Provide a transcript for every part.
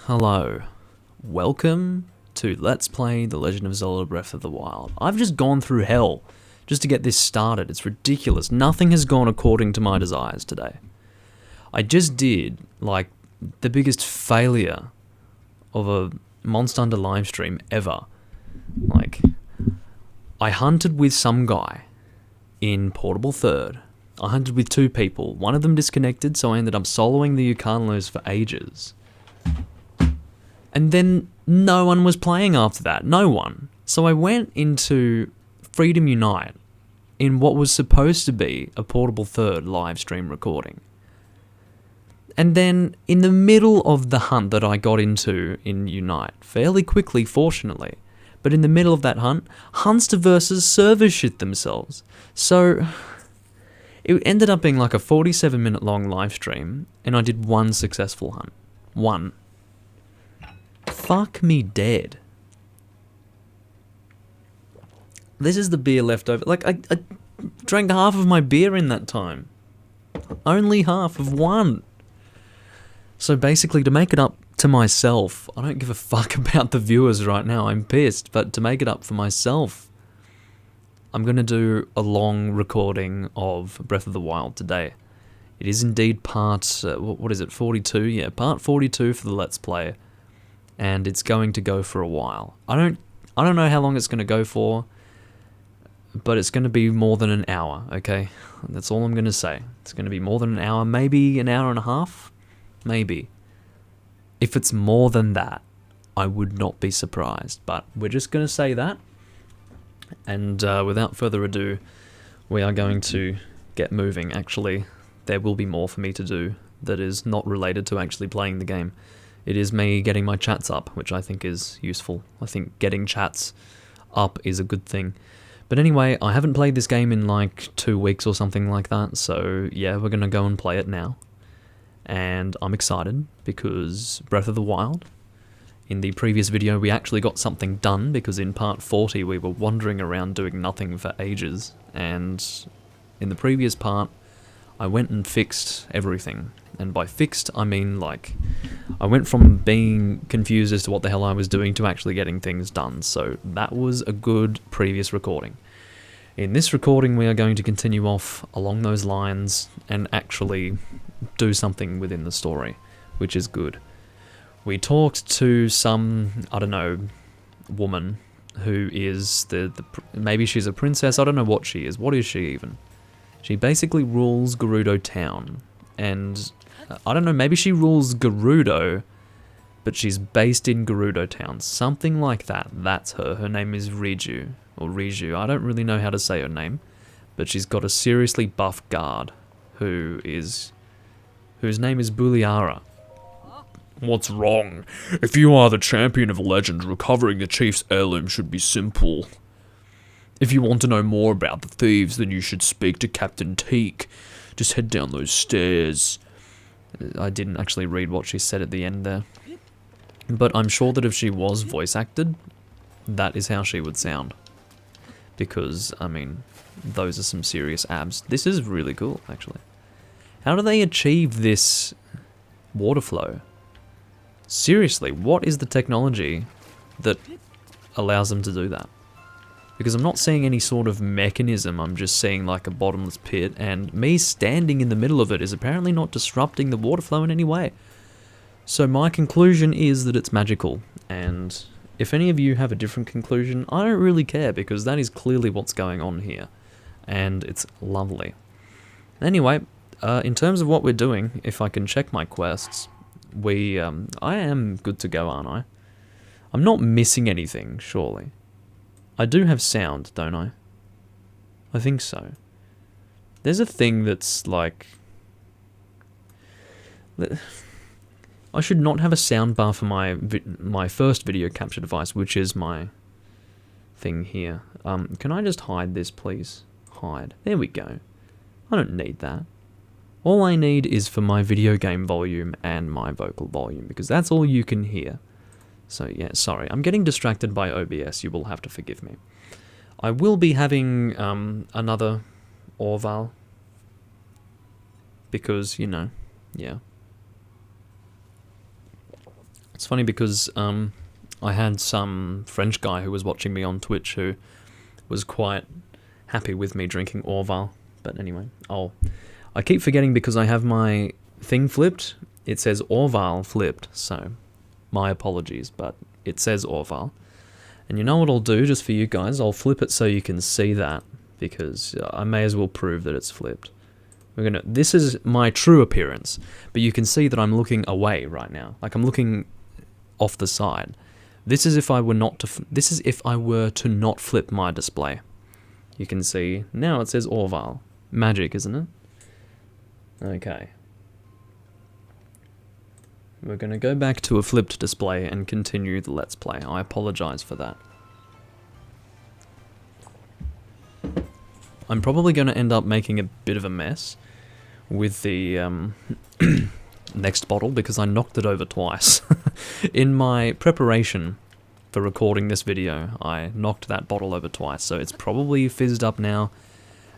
Hello. Welcome to Let's Play The Legend of Zelda Breath of the Wild. I've just gone through hell just to get this started. It's ridiculous. Nothing has gone according to my desires today. I just did, like, the biggest failure of a Monster Hunter livestream ever. Like, I hunted with some guy in Portable Third. I hunted with two people. One of them disconnected, so I ended up soloing the Yukanlos for ages. And then no one was playing after that. No one. So I went into Freedom Unite in what was supposed to be a Portable Third live stream recording. And then in the middle of the hunt that I got into in Unite, fairly quickly, fortunately, but in the middle of that hunt, Hunster versus servers shit themselves. So it ended up being like a 47-minute long live stream, and I did one successful hunt. One. Fuck me dead. This is the beer left over. Like, I drank half of my beer in that time. Only half of one. So basically, to make it up to myself, I don't give a fuck about the viewers right now, I'm pissed, but to make it up for myself, I'm going to do a long recording of Breath of the Wild today. It is indeed part, what is it, 42? Yeah, part 42 for the Let's Play. And it's going to go for a while. I don't know how long it's going to go for, but it's going to be more than an hour, okay? That's all I'm going to say. It's going to be more than an hour, maybe an hour and a half, maybe. If it's more than that, I would not be surprised, but we're just going to say that. And without further ado, we are going to get moving. Actually, there will be more for me to do that is not related to actually playing the game. It is me getting my chats up, which I think is useful. I think getting chats up is a good thing. But anyway, I haven't played this game in like 2 weeks or something like that, so yeah, we're going to go and play it now. And I'm excited because Breath of the Wild, in the previous video we actually got something done, because in part 40 we were wandering around doing nothing for ages, and in the previous part I went and fixed everything. And by fixed, I mean, like, I went from being confused as to what the hell I was doing to actually getting things done. So that was a good previous recording. In this recording, we are going to continue off along those lines and actually do something within the story, which is good. We talked to some, I don't know, woman who is maybe she's a princess. I don't know what she is. What is she even? She basically rules Gerudo Town. And I don't know, maybe she rules Gerudo, but she's based in Gerudo Town. Something like that. That's her. Her name is Riju, or Riju. I don't really know how to say her name, but she's got a seriously buff guard whose name is Buliara. What's wrong? If you are the champion of legend, recovering the chief's heirloom should be simple. If you want to know more about the thieves, then you should speak to Captain Teak. Just head down those stairs. I didn't actually read what she said at the end there. But I'm sure that if she was voice acted, that is how she would sound. Because, I mean, those are some serious abs. This is really cool, actually. How do they achieve this water flow? Seriously, what is the technology that allows them to do that? Because I'm not seeing any sort of mechanism, I'm just seeing like a bottomless pit, and me standing in the middle of it is apparently not disrupting the water flow in any way. So my conclusion is that it's magical, and if any of you have a different conclusion, I don't really care, because that is clearly what's going on here, and it's lovely. Anyway, in terms of what we're doing, if I can check my quests, I am good to go, aren't I? I'm not missing anything, surely. I do have sound, don't I? I think so. There's a thing that's like... I should not have a sound bar for my first video capture device, which is my thing here. Can I just hide this, please? Hide. There we go. I don't need that. All I need is for my video game volume and my vocal volume, because that's all you can hear. So yeah, sorry, I'm getting distracted by OBS, you will have to forgive me. I will be having another Orval, because, you know, yeah. It's funny because I had some French guy who was watching me on Twitch who was quite happy with me drinking Orval. But anyway, I keep forgetting because I have my thing flipped. It says Orval flipped, so my apologies, but it says Orval. And you know what I'll do just for you guys? I'll flip it so you can see that, because I may as well prove that it's flipped. This is my true appearance, but you can see that I'm looking away right now. Like I'm looking off the side. This is if I were to not flip my display. You can see now it says Orval. Magic, isn't it? Okay. We're going to go back to a flipped display and continue the Let's Play. I apologize for that. I'm probably going to end up making a bit of a mess with the next bottle because I knocked it over twice. In my preparation for recording this video, I knocked that bottle over twice, so it's probably fizzed up now,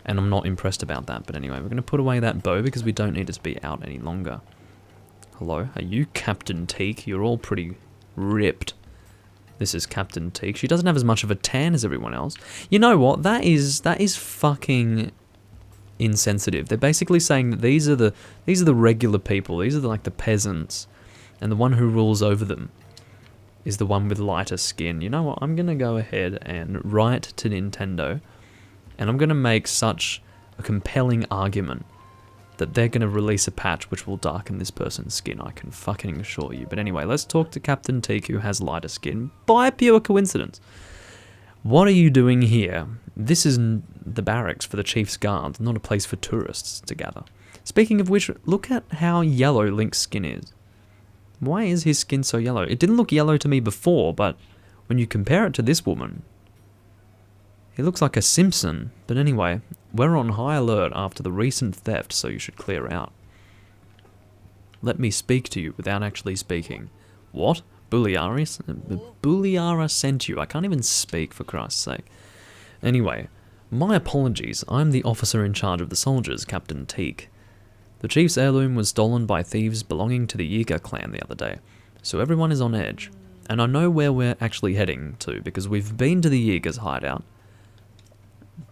and I'm not impressed about that. But anyway, we're going to put away that bow because we don't need it to be out any longer. Hello, are you Captain Teak? You're all pretty ripped. This is Captain Teak. She doesn't have as much of a tan as everyone else. You know what? That is fucking insensitive. They're basically saying that these are the regular people. These are like the peasants, and the one who rules over them is the one with lighter skin. You know what? I'm gonna go ahead and write to Nintendo, and I'm gonna make such a compelling argument that they're going to release a patch which will darken this person's skin, I can fucking assure you. But anyway, let's talk to Captain Teak, who has lighter skin, by pure coincidence. What are you doing here? This is the barracks for the Chief's Guard, not a place for tourists to gather. Speaking of which, look at how yellow Link's skin is. Why is his skin so yellow? It didn't look yellow to me before, but when you compare it to this woman, he looks like a Simpson. But anyway, we're on high alert after the recent theft, so you should clear out. Let me speak to you without actually speaking. What? Buliara sent you. I can't even speak, for Christ's sake. Anyway, my apologies. I'm the officer in charge of the soldiers, Captain Teak. The chief's heirloom was stolen by thieves belonging to the Yiga Clan the other day, so everyone is on edge. And I know where we're actually heading to, because we've been to the Yiga's hideout,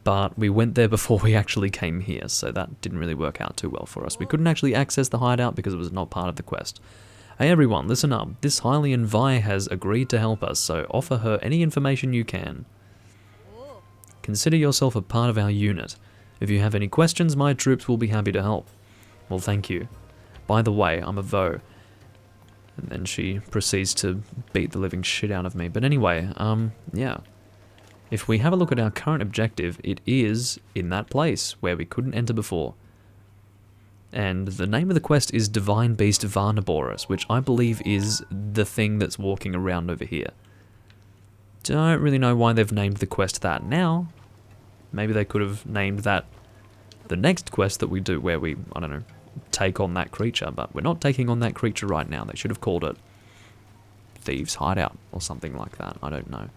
but we went there before we actually came here, so that didn't really work out too well for us. We couldn't actually access the hideout because it was not part of the quest. Hey everyone, listen up. This Hylian Vi has agreed to help us, so offer her any information you can. Consider yourself a part of our unit. If you have any questions, my troops will be happy to help. Well, thank you. By the way, I'm a Vo. And then she proceeds to beat the living shit out of me. But anyway, yeah. If we have a look at our current objective, it is in that place where we couldn't enter before. And the name of the quest is Divine Beast Varnaboris, which I believe is the thing that's walking around over here. Don't really know why they've named the quest that now. Maybe they could have named that the next quest that we do where we, I don't know, take on that creature, but we're not taking on that creature right now. They should have called it Thieves' Hideout or something like that. I don't know.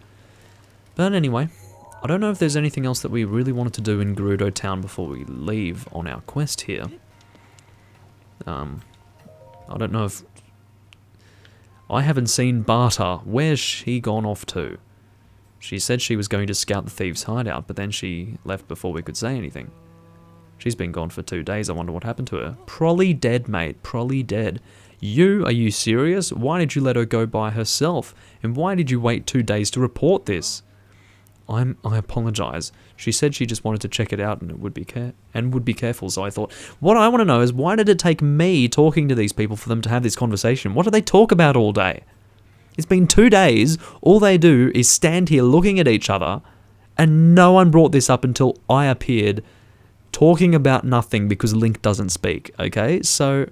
But anyway, I don't know if there's anything else that we really wanted to do in Gerudo Town before we leave on our quest here. I don't know if... I haven't seen Barta. Where's she gone off to? She said she was going to scout the Thieves' Hideout, but then she left before we could say anything. She's been gone for 2 days. I wonder what happened to her. Probably dead, mate. Probably dead. Are you serious? Why did you let her go by herself? And why did you wait 2 days to report this? I apologize. She said she just wanted to check it out and would be careful. So I thought, what I want to know is why did it take me talking to these people for them to have this conversation? What do they talk about all day? It's been 2 days. All they do is stand here looking at each other, and no one brought this up until I appeared, talking about nothing because Link doesn't speak. Okay, so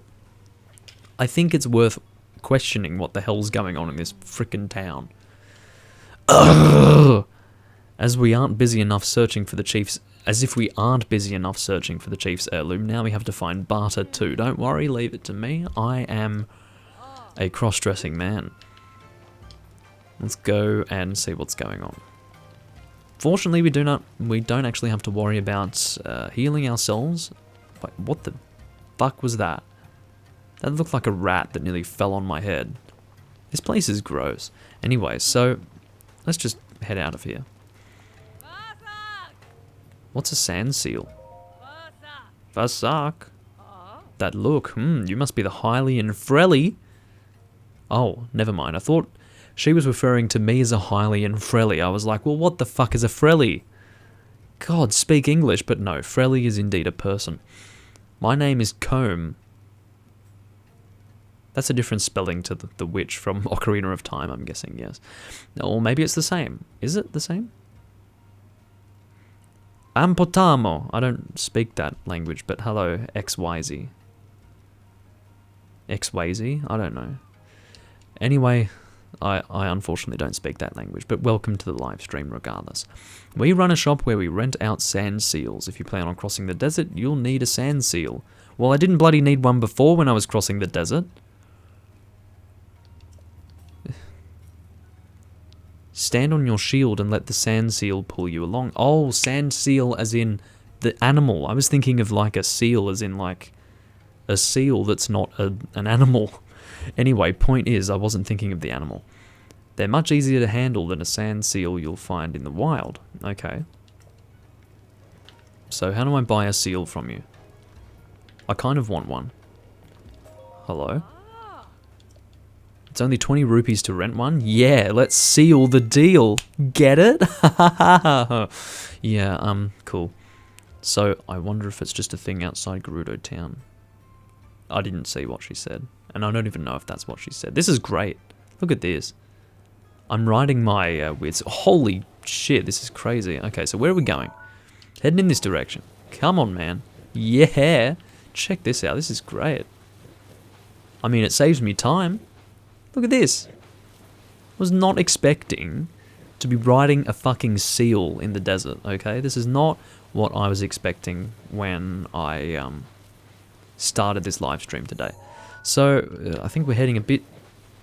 I think it's worth questioning what the hell's going on in this frickin' town. Ugh. As if we aren't busy enough searching for the chief's heirloom, now we have to find Barta too. Don't worry, leave it to me. I am a cross-dressing man. Let's go and see what's going on. Fortunately, we don't actually have to worry about healing ourselves. Wait, what the fuck was that? That looked like a rat that nearly fell on my head. This place is gross. Anyway, so let's just head out of here. What's a sand seal? Vasak. That look. You must be the Hylian Frelly. Oh, never mind. I thought she was referring to me as a Hylian Frelly. I was like, well, what the fuck is a Frelly? God, speak English. But no, Frelly is indeed a person. My name is Comb. That's a different spelling to the witch from Ocarina of Time, I'm guessing, yes. Or maybe it's the same. Is it the same? Ampotamo. I don't speak that language, but hello, XYZ. XYZ? I don't know. Anyway, I unfortunately don't speak that language, but welcome to the live stream regardless. We run a shop where we rent out sand seals. If you plan on crossing the desert, you'll need a sand seal. Well, I didn't bloody need one before when I was crossing the desert. Stand on your shield and let the sand seal pull you along. Oh, sand seal as in the animal. I was thinking of like a seal as in like a seal that's not an animal. Anyway, point is, I wasn't thinking of the animal. They're much easier to handle than a sand seal you'll find in the wild. Okay. So how do I buy a seal from you? I kind of want one. Hello? It's only 20 rupees to rent one? Yeah, let's seal the deal. Get it? Yeah, cool. So, I wonder if it's just a thing outside Gerudo Town. I didn't see what she said. And I don't even know if that's what she said. This is great. Look at this. I'm riding my weird... Holy shit, this is crazy. Okay, so where are we going? Heading in this direction. Come on, man. Yeah. Check this out. This is great. I mean, it saves me time. Look at this. Was not expecting to be riding a fucking seal in the desert, okay? This is not what I was expecting when I started this live stream today. So, I think we're heading a bit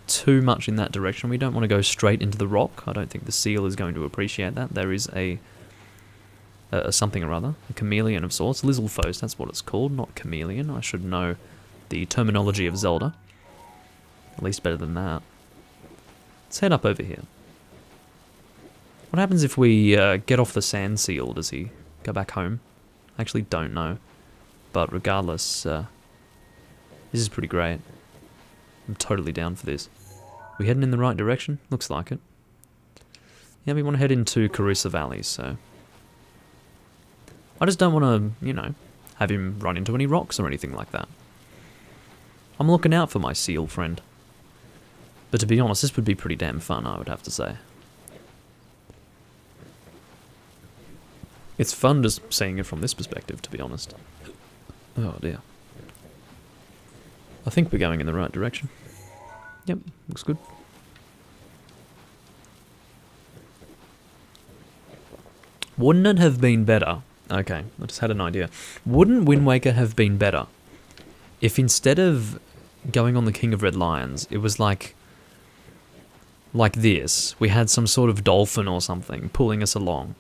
too much in that direction. We don't want to go straight into the rock. I don't think the seal is going to appreciate that. There is a something or other, a chameleon of sorts. Lizalfos, that's what it's called, not chameleon. I should know the terminology of Zelda. At least better than that. Let's head up over here. What happens if we get off the sand seal? Does he go back home? I actually don't know. But regardless, this is pretty great. I'm totally down for this. We heading in the right direction? Looks like it. Yeah, we want to head into Carissa Valley, so... I just don't want to, you know, have him run into any rocks or anything like that. I'm looking out for my seal friend. But to be honest, this would be pretty damn fun, I would have to say. It's fun just seeing it from this perspective, to be honest. Oh dear. I think we're going in the right direction. Yep, looks good. Wouldn't it have been better? Okay, I just had an idea. Wouldn't Wind Waker have been better if instead of going on the King of Red Lions, it was like this. We had some sort of dolphin or something pulling us along.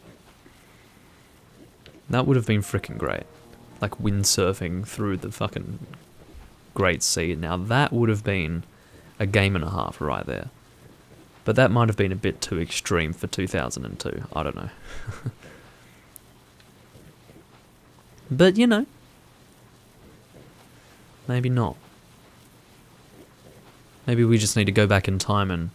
That would have been freaking great. Like windsurfing through the fucking Great Sea. Now that would have been a game and a half right there. But that might have been a bit too extreme for 2002. I don't know. But, you know. Maybe not. Maybe we just need to go back in time and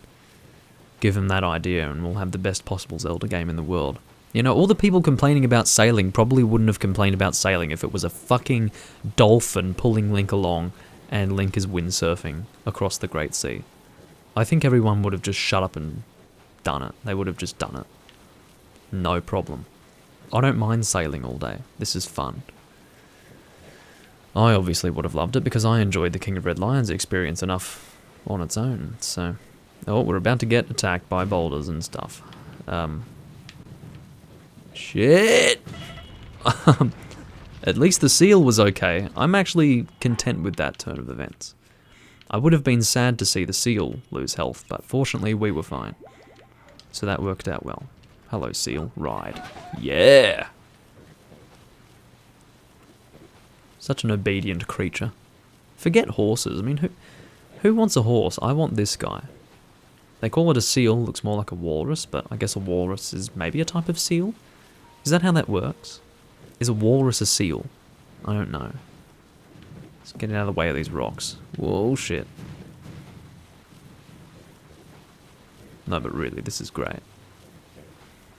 give him that idea and we'll have the best possible Zelda game in the world. You know, all the people complaining about sailing probably wouldn't have complained about sailing if it was a fucking dolphin pulling Link along and Link is windsurfing across the Great Sea. I think everyone would have just shut up and done it. They would have just done it. No problem. I don't mind sailing all day. This is fun. I obviously would have loved it because I enjoyed the King of Red Lions experience enough on its own, so... Oh, we're about to get attacked by boulders and stuff. Shit! At least the seal was okay. I'm actually content with that turn of events. I would have been sad to see the seal lose health, but fortunately we were fine. So that worked out well. Hello, seal. Ride. Yeah! Such an obedient creature. Forget horses. I mean, who wants a horse? I want this guy. They call it a seal, looks more like a walrus, but I guess a walrus is maybe a type of seal? Is that how that works? Is a walrus a seal? I don't know. Let's get out of the way of these rocks. Whoa, shit. No, but really, this is great.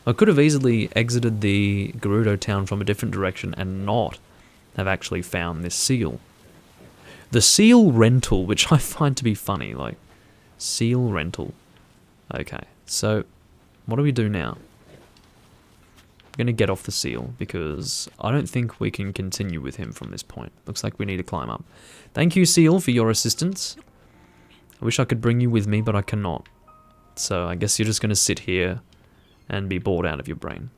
I could have easily exited the Gerudo town from a different direction and not have actually found this seal. The seal rental, which I find to be funny, like, seal rental. Okay, so what do we do now? I'm going to get off the seal because I don't think we can continue with him from this point. Looks like we need to climb up. Thank you, seal, for your assistance. I wish I could bring you with me, but I cannot. So I guess you're just going to sit here and be bored out of your brain.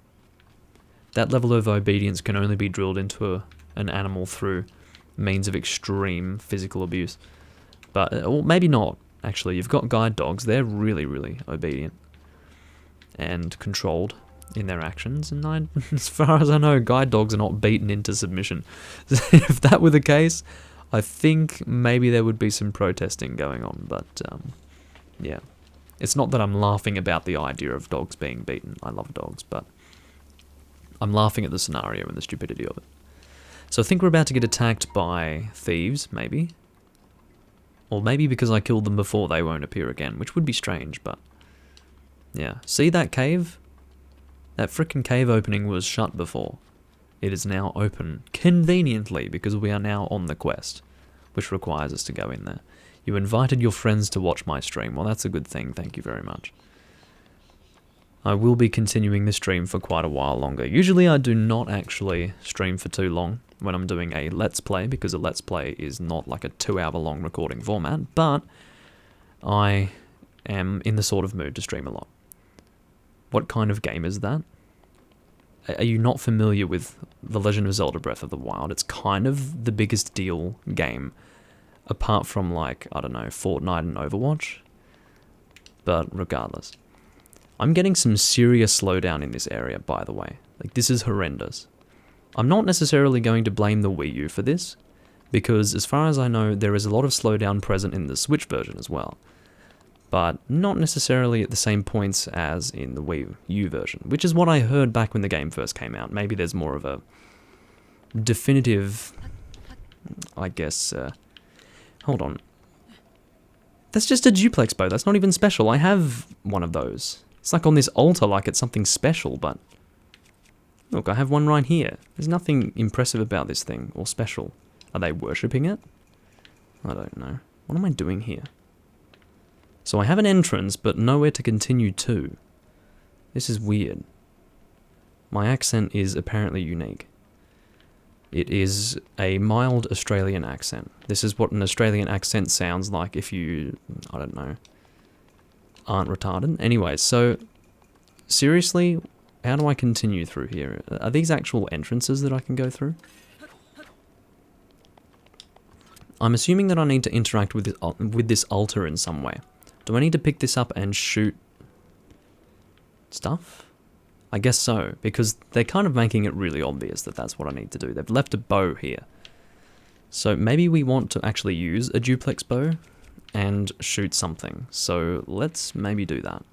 That level of obedience can only be drilled into an animal through means of extreme physical abuse. But, well, maybe not, actually. You've got guide dogs. They're really, really obedient and controlled in their actions. And as far as I know, guide dogs are not beaten into submission. If that were the case, I think maybe there would be some protesting going on. But, yeah. It's not that I'm laughing about the idea of dogs being beaten. I love dogs, but I'm laughing at the scenario and the stupidity of it. So I think we're about to get attacked by thieves, maybe. Or maybe because I killed them before, they won't appear again, which would be strange, but yeah. See that cave? That frickin' cave opening was shut before. It is now open, conveniently, because we are now on the quest, which requires us to go in there. You invited your friends to watch my stream. Well, that's a good thing. Thank you very much. I will be continuing the stream for quite a while longer. Usually I do not actually stream for too long when I'm doing a Let's Play, because a Let's Play is not like a 2-hour-long recording format, but I am in the sort of mood to stream a lot. What kind of game is that? Are you not familiar with The Legend of Zelda Breath of the Wild? It's kind of the biggest deal game, apart from, like, I don't know, Fortnite and Overwatch. But regardless. I'm getting some serious slowdown in this area, by the way. Like, this is horrendous. I'm not necessarily going to blame the Wii U for this, because as far as I know, there is a lot of slowdown present in the Switch version as well. But not necessarily at the same points as in the Wii U version, which is what I heard back when the game first came out. Maybe there's more of a definitive, I guess, hold on. That's just a duplex bow. That's not even special. I have one of those. It's like on this altar like it's something special, but look, I have one right here. There's nothing impressive about this thing or special. Are they worshipping it? I don't know. What am I doing here? So I have an entrance, but nowhere to continue to. This is weird. My accent is apparently unique. It is a mild Australian accent. This is what an Australian accent sounds like if you, I don't know, aren't retarded. Anyways, so seriously, how do I continue through here? Are these actual entrances that I can go through? I'm assuming that I need to interact with this altar in some way. Do I need to pick this up and shoot stuff? I guess so, because they're kind of making it really obvious that that's what I need to do. They've left a bow here. So maybe we want to actually use a duplex bow and shoot something. So let's maybe do that.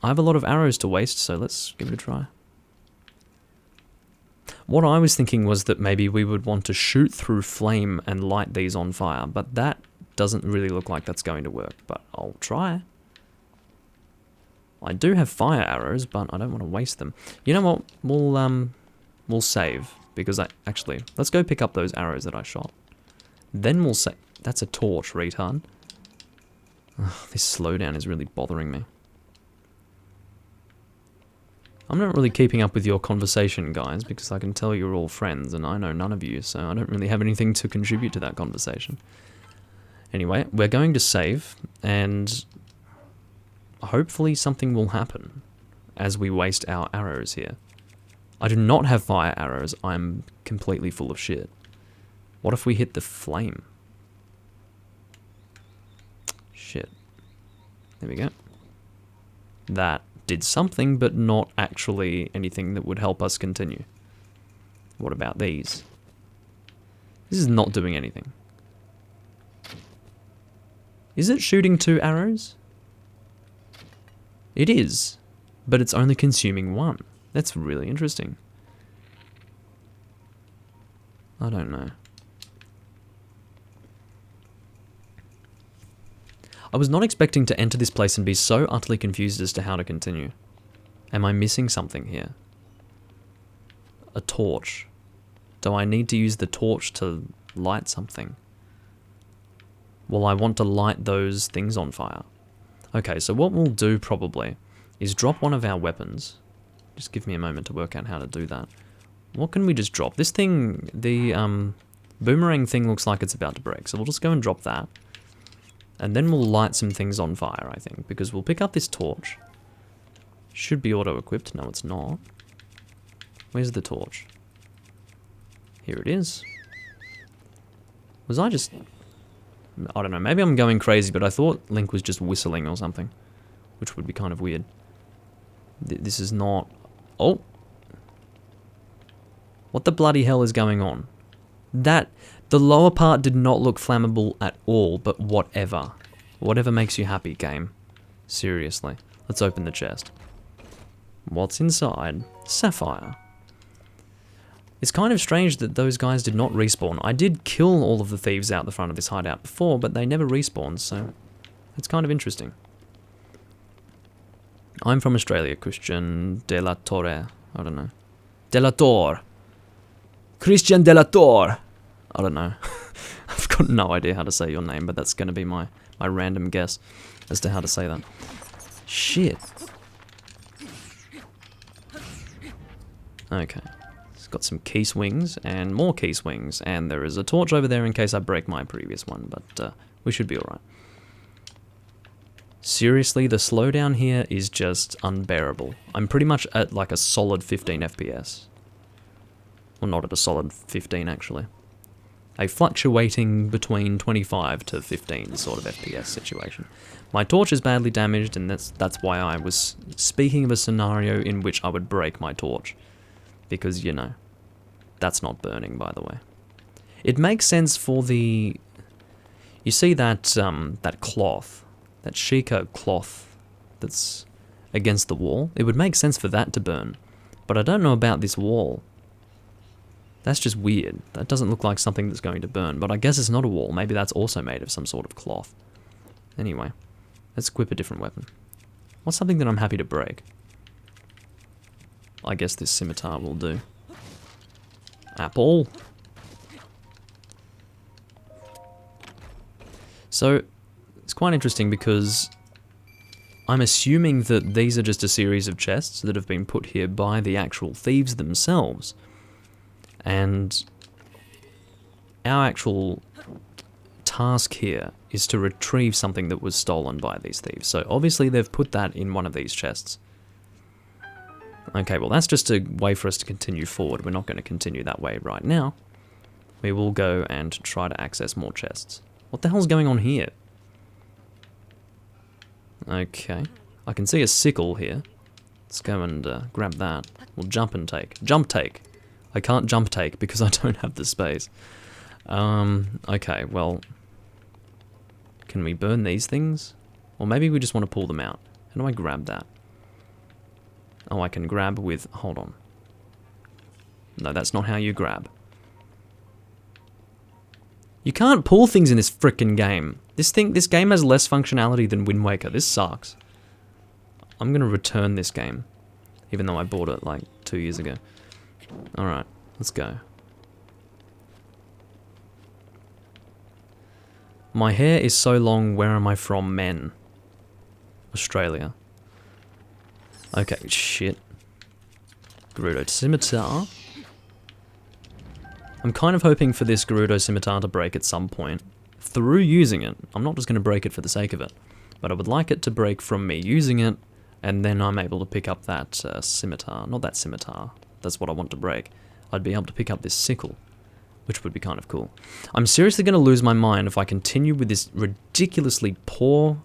I have a lot of arrows to waste, so let's give it a try. What I was thinking was that maybe we would want to shoot through flame and light these on fire, but that doesn't really look like that's going to work, but I'll try. I do have fire arrows, but I don't want to waste them. You know what? We'll save, because actually, let's go pick up those arrows that I shot. Then we'll save. That's a torch, retard. Ugh, this slowdown is really bothering me. I'm not really keeping up with your conversation, guys, because I can tell you're all friends, and I know none of you, so I don't really have anything to contribute to that conversation. Anyway, we're going to save, and hopefully something will happen as we waste our arrows here. I do not have fire arrows. I'm completely full of shit. What if we hit the flame? Shit. There we go. That did something, but not actually anything that would help us continue. What about these? This is not doing anything. Is it shooting 2 arrows? It is, but it's only consuming 1. That's really interesting. I don't know. I was not expecting to enter this place and be so utterly confused as to how to continue. Am I missing something here? A torch. Do I need to use the torch to light something? Well, I want to light those things on fire. Okay, so what we'll do probably is drop one of our weapons. Just give me a moment to work out how to do that. What can we just drop? This thing, the boomerang thing looks like it's about to break, so we'll just go and drop that. And then we'll light some things on fire, I think, because we'll pick up this torch. Should be auto-equipped. No, it's not. Where's the torch? Here it is. Was I just... I don't know, maybe I'm going crazy, but I thought Link was just whistling or something, which would be kind of weird. This is not... Oh! What the bloody hell is going on? The lower part did not look flammable at all, but whatever. Whatever makes you happy, game. Seriously. Let's open the chest. What's inside? Sapphire. It's kind of strange that those guys did not respawn. I did kill all of the thieves out the front of this hideout before, but they never respawned, so it's kind of interesting. I'm from Australia, Christian de la Torre. I don't know. De la Torre. Christian de la Torre. I don't know. I've got no idea how to say your name, but that's going to be my random guess as to how to say that. Shit. Okay. It's got some key swings and more key swings, and there is a torch over there in case I break my previous one, but we should be alright. Seriously, the slowdown here is just unbearable. I'm pretty much at like a solid 15 FPS. Well, not at a solid 15 actually. A fluctuating between 25 to 15 sort of FPS situation. My torch is badly damaged, and that's why I was speaking of a scenario in which I would break my torch. Because, you know, that's not burning, by the way. It makes sense for the... You see that, that cloth, that Sheikah cloth that's against the wall? It would make sense for that to burn. But I don't know about this wall. That's just weird. That doesn't look like something that's going to burn, but I guess it's not a wall. Maybe that's also made of some sort of cloth. Anyway, let's equip a different weapon. What's something that I'm happy to break? I guess this scimitar will do. Apple. So, it's quite interesting because I'm assuming that these are just a series of chests that have been put here by the actual thieves themselves. And our actual task here is to retrieve something that was stolen by these thieves. So obviously they've put that in one of these chests. Okay, well that's just a way for us to continue forward. We're not going to continue that way right now. We will go and try to access more chests. What the hell's going on here? Okay, I can see a sickle here. Let's go and grab that. We'll jump and take. Jump take! I can't jump take because I don't have the space. Okay, well... Can we burn these things? Or maybe we just want to pull them out. How do I grab that? Oh, I can grab with... Hold on. No, that's not how you grab. You can't pull things in this frickin' game. This game has less functionality than Wind Waker. This sucks. I'm gonna return this game. Even though I bought it like 2 years ago. Alright, let's go. My hair is so long, where am I from, men? Australia. Okay, shit. Gerudo Scimitar. I'm kind of hoping for this Gerudo Scimitar to break at some point. Through using it. I'm not just going to break it for the sake of it. But I would like it to break from me using it, and then I'm able to pick up that scimitar. Not that scimitar. That's what I want to break. I'd be able to pick up this sickle, which would be kind of cool. I'm seriously going to lose my mind if I continue with this ridiculously poor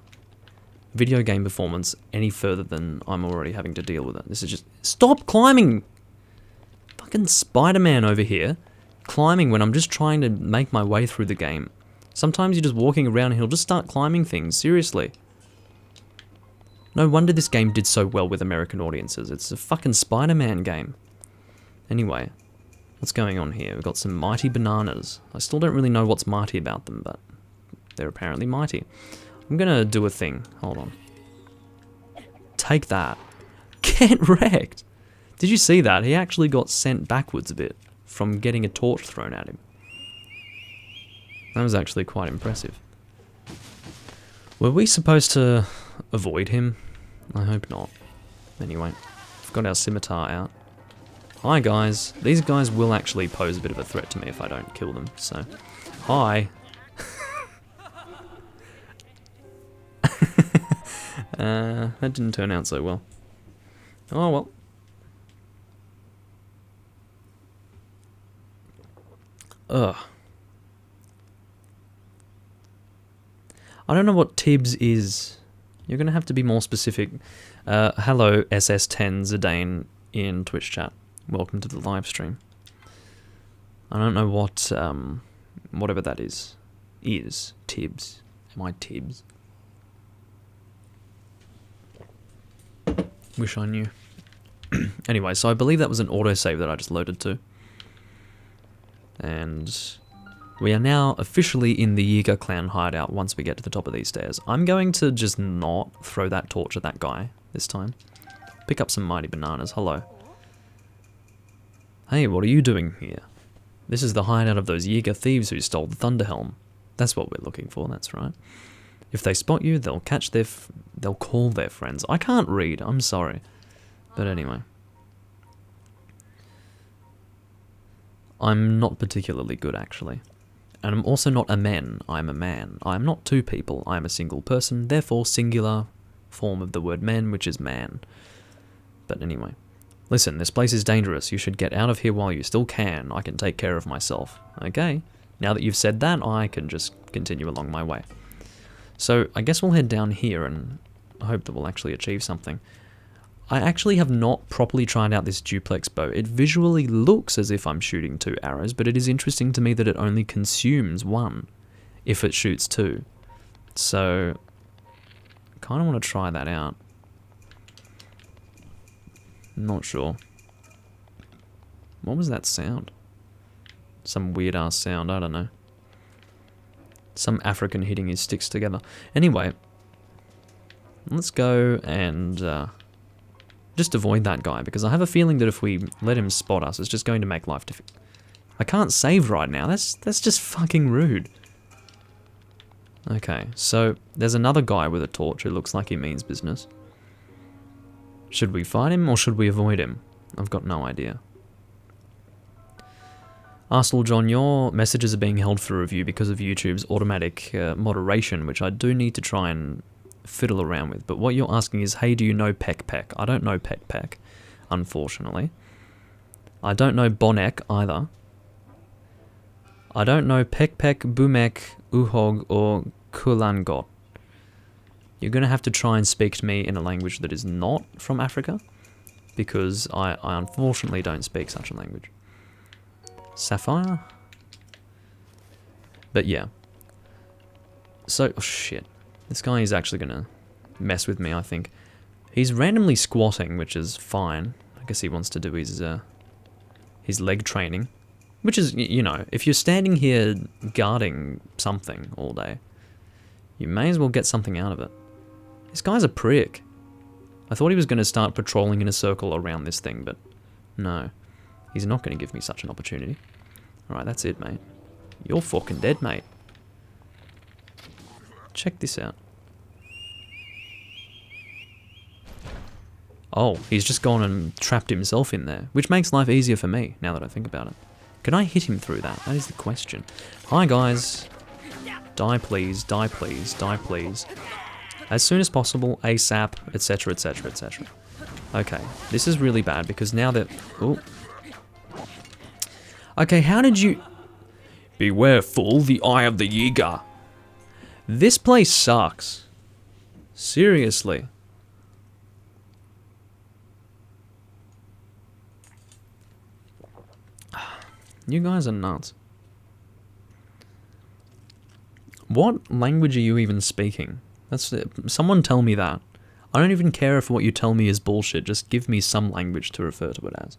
video game performance any further than I'm already having to deal with it. This is just... Stop climbing! Fucking Spider-Man over here, climbing when I'm just trying to make my way through the game. Sometimes you're just walking around and he'll just start climbing things, seriously. No wonder this game did so well with American audiences. It's a fucking Spider-Man game. Anyway, what's going on here? We've got some mighty bananas. I still don't really know what's mighty about them, but they're apparently mighty. I'm gonna do a thing. Hold on. Take that. Get wrecked! Did you see that? He actually got sent backwards a bit from getting a torch thrown at him. That was actually quite impressive. Were we supposed to avoid him? I hope not. Anyway, we've got our scimitar out. Hi guys. These guys will actually pose a bit of a threat to me if I don't kill them, so... Hi! That didn't turn out so well. Oh well. Ugh. I don't know what Tibbs is. You're going to have to be more specific. Hello, SS10 Zidane in Twitch chat. Welcome to the live stream. I don't know what, whatever that is. Tibbs. Am I Tibbs? Wish I knew. Anyway, so I believe that was an autosave that I just loaded to. And we are now officially in the Yiga Clan Hideout once we get to the top of these stairs. I'm going to just not throw that torch at that guy this time. Pick up some mighty bananas. Hello. Hey, what are you doing here? This is the hideout of those Yiga thieves who stole the Thunder Helm. That's what we're looking for, that's right. If they spot you, they'll call their friends. I can't read, I'm sorry. But anyway. I'm not particularly good, actually. And I'm also not a man, I'm a man. I'm not two people, I'm a single person, therefore singular form of the word man, which is man. But anyway. Listen, this place is dangerous. You should get out of here while you still can. I can take care of myself. Okay? Now that you've said that, I can just continue along my way. So, I guess we'll head down here and I hope that we'll actually achieve something. I actually have not properly tried out this duplex bow. It visually looks as if I'm shooting 2 arrows, but it is interesting to me that it only consumes 1 if it shoots 2. So, I kind of want to try that out. Not sure. What was that sound? Some weird ass sound, I don't know. Some African hitting his sticks together. Anyway, let's go and just avoid that guy, because I have a feeling that if we let him spot us, it's just going to make life difficult. I can't save right now, that's just fucking rude. Okay, so there's another guy with a torch who looks like he means business. Should we fight him or should we avoid him? I've got no idea. Arsenal John, your messages are being held for review because of YouTube's automatic moderation, which I do need to try and fiddle around with. But what you're asking is, hey, do you know Peck Peck? I don't know Peck Peck, unfortunately. I don't know Bonek either. I don't know Peck Peck, Bumek, Uhog, or Kulangot. You're going to have to try and speak to me in a language that is not from Africa, because I unfortunately don't speak such a language. Sapphire? But yeah. So, oh shit. This guy is actually going to mess with me, I think. He's randomly squatting, which is fine. I guess he wants to do his leg training. Which is, you know, if you're standing here guarding something all day, you may as well get something out of it. This guy's a prick. I thought he was going to start patrolling in a circle around this thing, but no. He's not going to give me such an opportunity. Alright, that's it, mate. You're fucking dead, mate. Check this out. Oh, he's just gone and trapped himself in there, which makes life easier for me, now that I think about it. Can I hit him through that? That is the question. Hi, guys. Die, please. Die, please. Die, please. As soon as possible, ASAP, etc, etc, etc. Okay, this is really bad, because now that... Ooh. Okay, how did you... Beware, fool, the eye of the Yiga. This place sucks. Seriously. You guys are nuts. What language are you even speaking? Someone tell me that. I don't even care if what you tell me is bullshit. Just give me some language to refer to it as.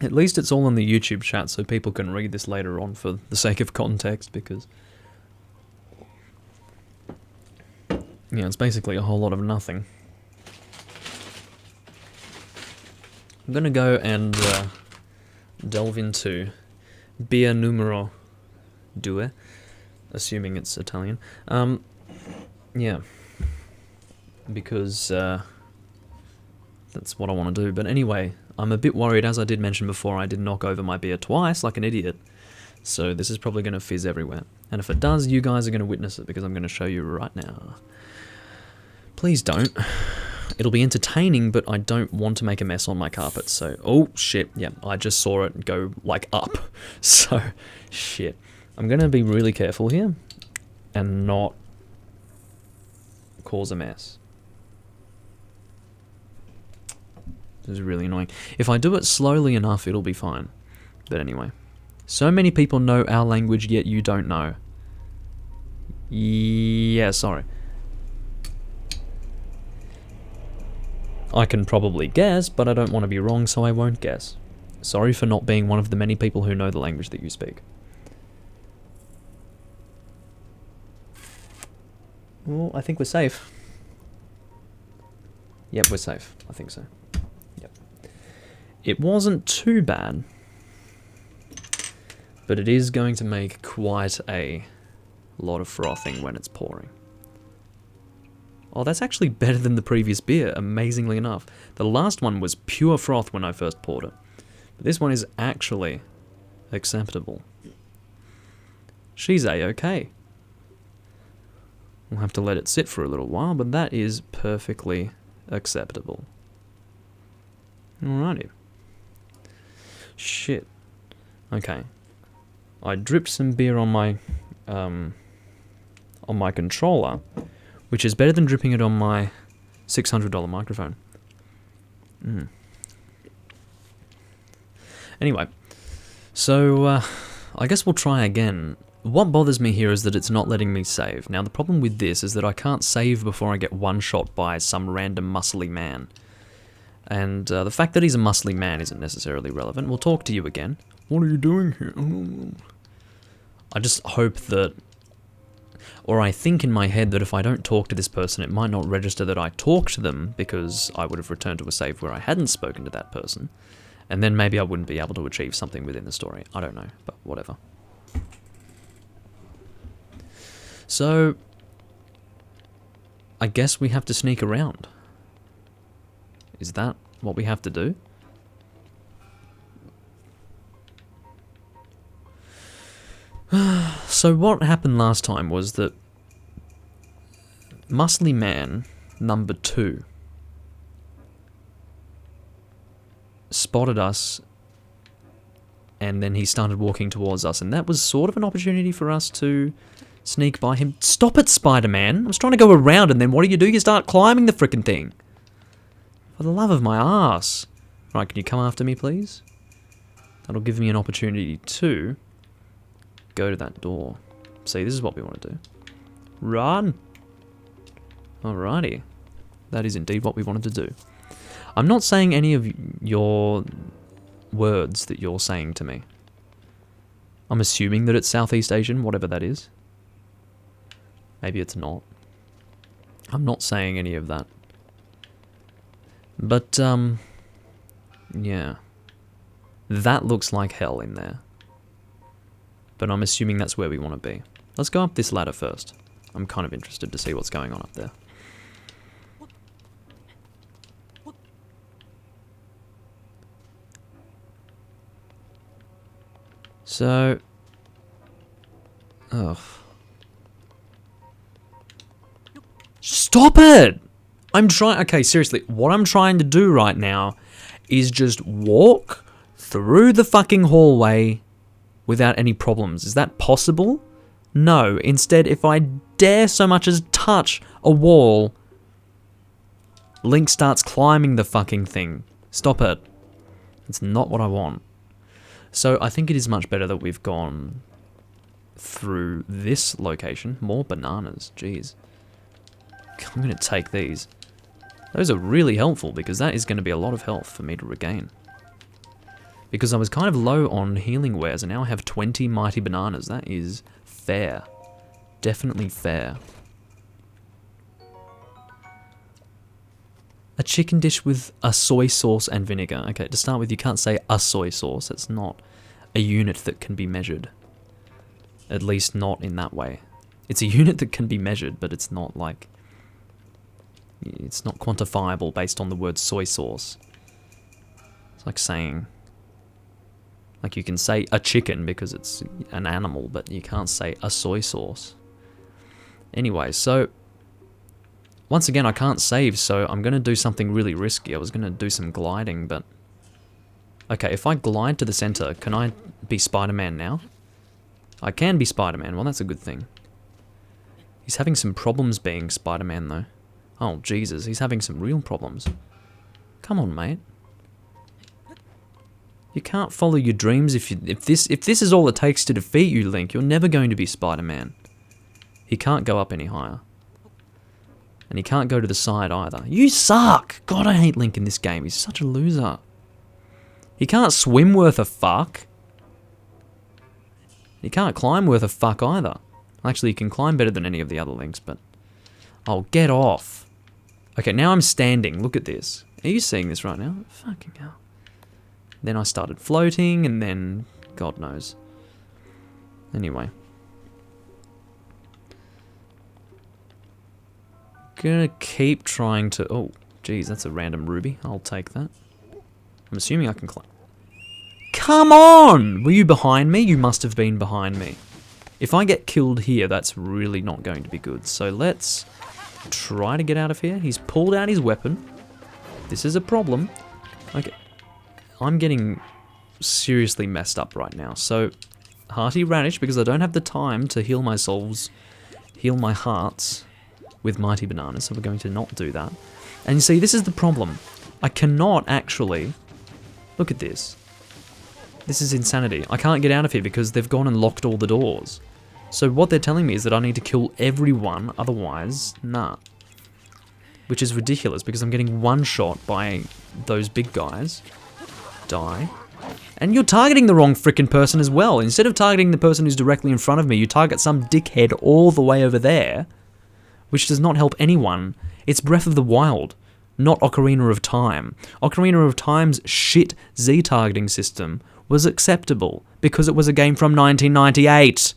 At least it's all in the YouTube chat so people can read this later on for the sake of context, because... yeah, it's basically a whole lot of nothing. I'm gonna go and delve into Beer numero due, assuming it's Italian. Yeah. Because that's what I want to do. But anyway, I'm a bit worried, as I did mention before, I did knock over my beer twice like an idiot. So this is probably going to fizz everywhere. And if it does, you guys are going to witness it, because I'm going to show you right now. Please don't. It'll be entertaining, but I don't want to make a mess on my carpet, so... oh, shit, yeah, I just saw it go, like, up. So, shit. I'm gonna be really careful here, and not cause a mess. This is really annoying. If I do it slowly enough, it'll be fine. But anyway. So many people know our language, yet you don't know. Yeah, sorry. I can probably guess, but I don't want to be wrong, so I won't guess. Sorry for not being one of the many people who know the language that you speak. Well, I think we're safe. Yep, we're safe. I think so. Yep. It wasn't too bad, but it is going to make quite a lot of frothing when it's pouring. Oh, that's actually better than the previous beer, amazingly enough. The last one was pure froth when I first poured it. But this one is actually acceptable. She's a-okay. We'll have to let it sit for a little while, but that is perfectly acceptable. Alrighty. Shit. Okay. I dripped some beer on my controller, which is better than dripping it on my $600 microphone. Anyway, so I guess we'll try again. What bothers me here is that it's not letting me save. Now, the problem with this is that I can't save before I get one-shot by some random muscly man. And the fact that he's a muscly man isn't necessarily relevant. We'll talk to you again. What are you doing here? I just hope that... or I think in my head that if I don't talk to this person, it might not register that I talked to them, because I would have returned to a save where I hadn't spoken to that person. And then maybe I wouldn't be able to achieve something within the story. I don't know, but whatever. So, I guess we have to sneak around. Is that what we have to do? So what happened last time was that Muscly Man number 2 spotted us, and then he started walking towards us, and that was sort of an opportunity for us to sneak by him. Stop it, Spider-Man! I was trying to go around, and then what do? You start climbing the frickin' thing. For the love of my ass. Right, can you come after me, please? That'll give me an opportunity to go to that door. See, this is what we want to do. Run! Alrighty. That is indeed what we wanted to do. I'm not saying any of your words that you're saying to me. I'm assuming that it's Southeast Asian, whatever that is. Maybe it's not. I'm not saying any of that. But, yeah. That looks like hell in there. But I'm assuming that's where we want to be. Let's go up this ladder first. I'm kind of interested to see what's going on up there. So... ugh. Stop it! I'm trying... okay, seriously, what I'm trying to do right now is just walk through the fucking hallway without any problems. Is that possible? No. Instead, if I dare so much as touch a wall, Link starts climbing the fucking thing. Stop it. It's not what I want. So I think it is much better that we've gone through this location. More bananas, jeez. I'm going to take these. Those are really helpful because that is going to be a lot of health for me to regain. Because I was kind of low on healing wares and now I have 20 mighty bananas. That is fair. Definitely fair. A chicken dish with a soy sauce and vinegar. Okay, to start with, you can't say a soy sauce. It's not a unit that can be measured. At least not in that way. It's a unit that can be measured, but it's not like... It's not quantifiable based on the word soy sauce. It's like saying... Like you can say a chicken because it's an animal, but you can't say a soy sauce. Anyway, so... Once again, I can't save, so I'm going to do something really risky. I was going to do some gliding, but... Okay, if I glide to the center, can I be Spider-Man now? I can be Spider-Man. Well, that's a good thing. He's having some problems being Spider-Man, though. Oh, Jesus, he's having some real problems. Come on, mate. You can't follow your dreams if this is all it takes to defeat you, Link. You're never going to be Spider-Man. He can't go up any higher. And he can't go to the side either. You suck! God, I hate Link in this game. He's such a loser. He can't swim worth a fuck. He can't climb worth a fuck either. Actually, he can climb better than any of the other Links, but... Oh, get off. Okay, now I'm standing. Look at this. Are you seeing this right now? Fucking hell. Then I started floating, and then... God knows. Anyway. Gonna keep trying to... Oh, geez, that's a random ruby. I'll take that. I'm assuming I can climb. Come on! Were you behind me? You must have been behind me. If I get killed here, that's really not going to be good. So let's try to get out of here. He's pulled out his weapon. This is a problem. Okay. I'm getting seriously messed up right now. So, hearty radish, because I don't have the time to heal my souls, heal my hearts with mighty bananas, so we're going to not do that. And you see, this is the problem. I cannot actually... Look at this. This is insanity. I can't get out of here because they've gone and locked all the doors. So what they're telling me is that I need to kill everyone, otherwise, nah. Which is ridiculous because I'm getting one shot by those big guys. Die. And you're targeting the wrong frickin' person as well. Instead of targeting the person who's directly in front of me, you target some dickhead all the way over there, which does not help anyone. It's Breath of the Wild, not Ocarina of Time. Ocarina of Time's shit Z-targeting system was acceptable because it was a game from 1998.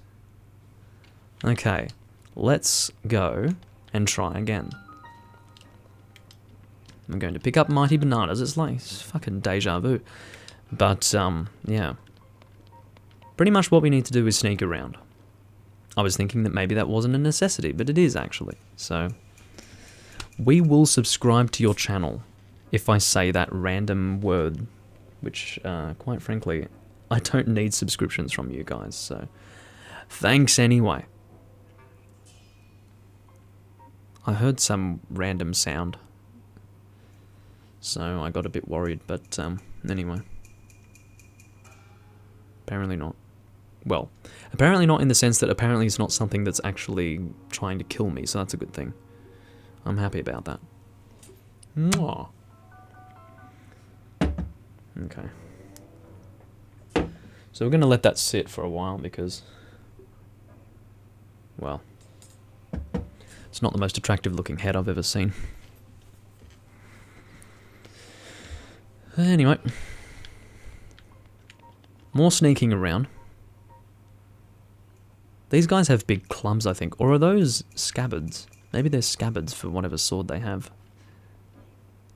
Okay, let's go and try again. I'm going to pick up mighty bananas. It's like fucking deja vu. But, yeah. Pretty much what we need to do is sneak around. I was thinking that maybe that wasn't a necessity, but it is actually. So, we will subscribe to your channel if I say that random word, which, quite frankly, I don't need subscriptions from you guys, so thanks anyway. I heard some random sound, so I got a bit worried, but anyway. Apparently not. Well, apparently not in the sense that apparently it's not something that's actually trying to kill me, so that's a good thing. I'm happy about that. Mwah. Okay. So we're going to let that sit for a while because, well, it's not the most attractive looking head I've ever seen. Anyway. More sneaking around. These guys have big clubs, I think. Or are those scabbards? Maybe they're scabbards for whatever sword they have.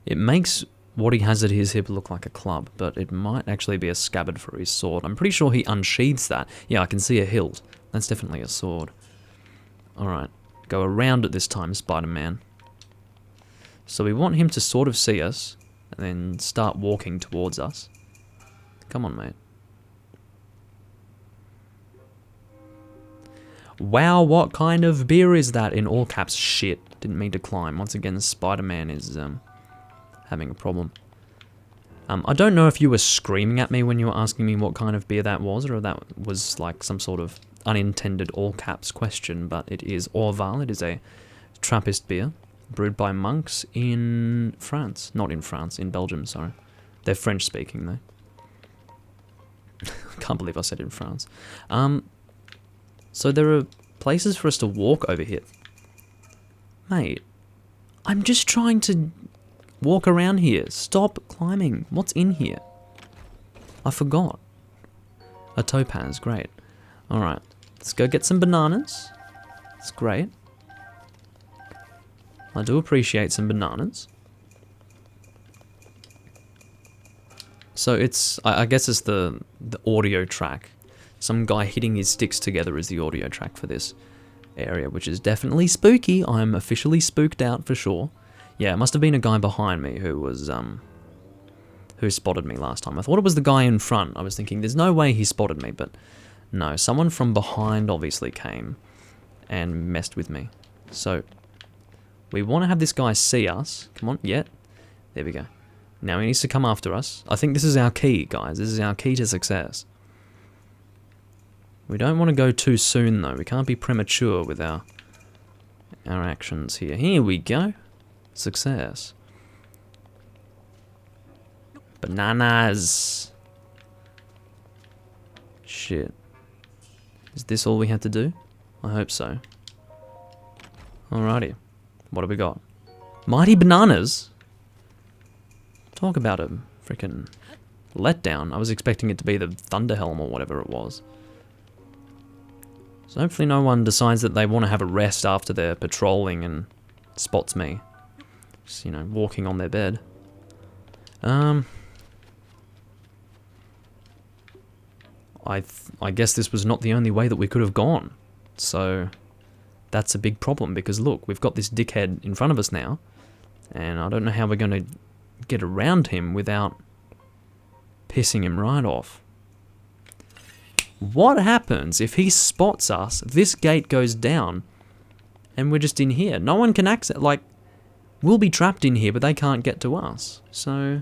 It makes what he has at his hip look like a club, but it might actually be a scabbard for his sword. I'm pretty sure he unsheathes that. Yeah, I can see a hilt. That's definitely a sword. Alright. Go around it this time, Spider-Man. So we want him to sort of see us, and then start walking towards us. Come on, mate. Wow, what kind of beer is that? In all caps, shit. Didn't mean to climb. Once again, Spider-Man is having a problem. I don't know if you were screaming at me when you were asking me what kind of beer that was, or that was like some sort of unintended all caps question, but it is Orval. It is a Trappist beer brewed by monks in France. Not in France, in Belgium, sorry. They're French speaking though. Can't believe I said in France. So there are places for us to walk over here. Mate, I'm just trying to walk around here. Stop climbing. What's in here? I forgot. A topaz, great. Alright, let's go get some bananas. That's great. I do appreciate some bananas. So it's, I guess it's the audio track. Some guy hitting his sticks together is the audio track for this area, which is definitely spooky. I'm officially spooked out for sure. Yeah, it must have been a guy behind me who was, who spotted me last time. I thought it was the guy in front. I was thinking, there's no way he spotted me, but no, someone from behind obviously came and messed with me. So, we want to have this guy see us. Come on, yeah. There we go. Now he needs to come after us. I think this is our key, guys. This is our key to success. We don't want to go too soon, though. We can't be premature with our actions here. Here we go. Success. Bananas. Shit. Is this all we had to do? I hope so. Alrighty. What have we got? Mighty bananas? Talk about a freaking letdown. I was expecting it to be the Thunder Helm or whatever it was. So hopefully no one decides that they want to have a rest after they're patrolling and spots me. Just, you know, walking on their bed. I guess this was not the only way that we could have gone. So that's a big problem because look, we've got this dickhead in front of us now. And I don't know how we're going to get around him without pissing him right off. What happens if he spots us, this gate goes down, and we're just in here? No one can access, like, we'll be trapped in here, but they can't get to us. So,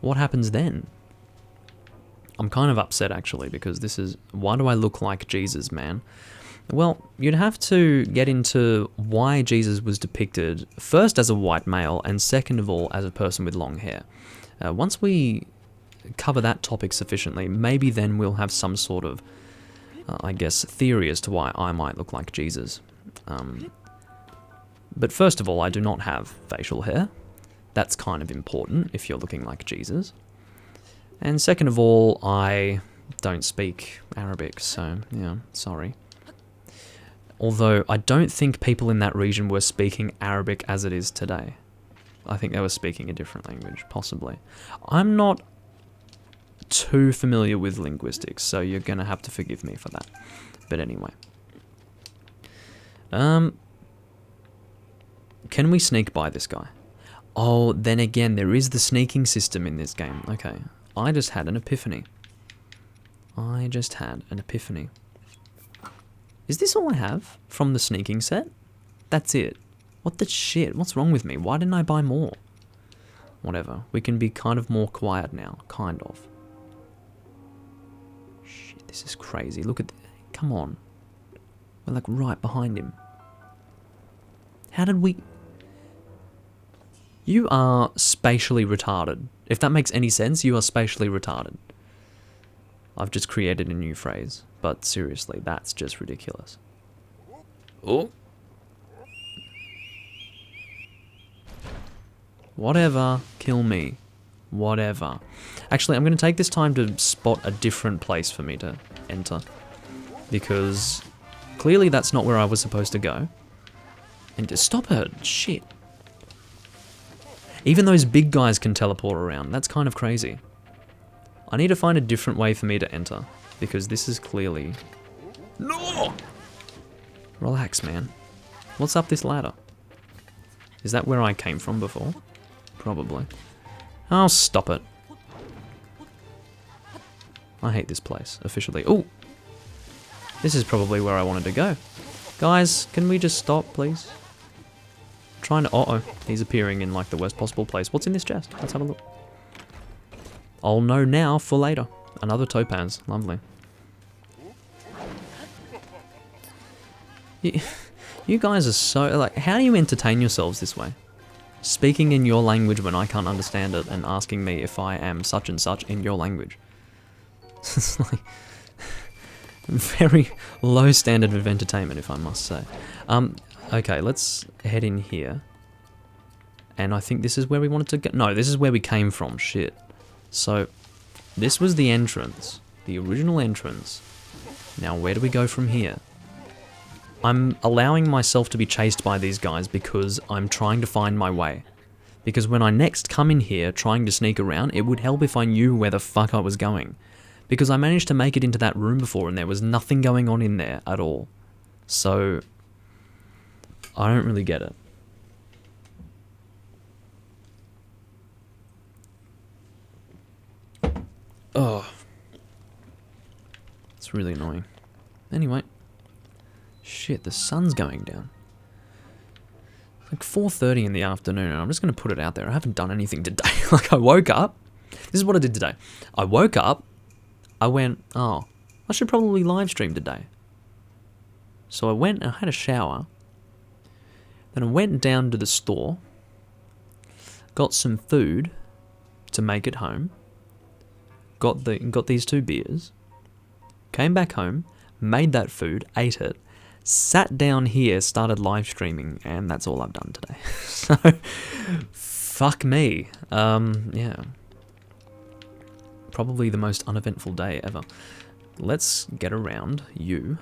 what happens then? I'm kind of upset, actually, because this is, why do I look like Jesus, man? Well, you'd have to get into why Jesus was depicted, first as a white male, and second of all, as a person with long hair. Once we cover that topic sufficiently, maybe then we'll have some sort of, I guess, theory as to why I might look like Jesus. But first of all, I do not have facial hair. That's kind of important if you're looking like Jesus. And second of all, I don't speak Arabic, so, yeah, sorry. Although, I don't think people in that region were speaking Arabic as it is today. I think they were speaking a different language, possibly. I'm not too familiar with linguistics, so you're gonna have to forgive me for that. But anyway. Can we sneak by this guy? Oh, then again, there is the sneaking system in this game. Okay, I just had an epiphany. Is this all I have from the sneaking set? That's it. What the shit? What's wrong with me? Why didn't I buy more? Whatever. We can be kind of more quiet now. Kind of. Shit, this is crazy. Look at... Come on. We're like right behind him. How did we... You are spatially retarded. If that makes any sense, you are spatially retarded. I've just created a new phrase. But seriously, that's just ridiculous. Oh. Whatever. Kill me. Whatever. Actually, I'm going to take this time to spot a different place for me to enter. Because clearly that's not where I was supposed to go. And just stop it. Shit. Even those big guys can teleport around. That's kind of crazy. I need to find a different way for me to enter. Because this is clearly... No! Relax, man. What's up this ladder? Is that where I came from before? Probably. Oh, stop it. I hate this place, officially. Ooh! This is probably where I wanted to go. Guys, can we just stop, please? I'm trying to... Uh-oh. He's appearing in, like, the worst possible place. What's in this chest? Let's have a look. I'll know now for later. Another topaz. Lovely. You guys are so... like, how do you entertain yourselves this way? Speaking in your language when I can't understand it and asking me if I am such and such in your language. It's like... very low standard of entertainment, if I must say. Okay, let's head in here. And I think this is where we wanted to go. No, this is where we came from. Shit. So, this was the entrance. The original entrance. Now, where do we go from here? I'm allowing myself to be chased by these guys because I'm trying to find my way. Because when I next come in here trying to sneak around, it would help if I knew where the fuck I was going. Because I managed to make it into that room before and there was nothing going on in there at all. So, I don't really get it. Oh. It's really annoying. Anyway. Shit, the sun's going down. It's like 4:30 in the afternoon and I'm just going to put it out there. I haven't done anything today. Like, I woke up. This is what I did today. I woke up. I went, oh, I should probably live stream today. So I went and I had a shower. Then I went down to the store. Got some food to make it home. Got these 2 beers. Came back home. Made that food. Ate it. Sat down here. Started live streaming. And that's all I've done today. So, fuck me. Yeah. Probably the most uneventful day ever. Let's get around you.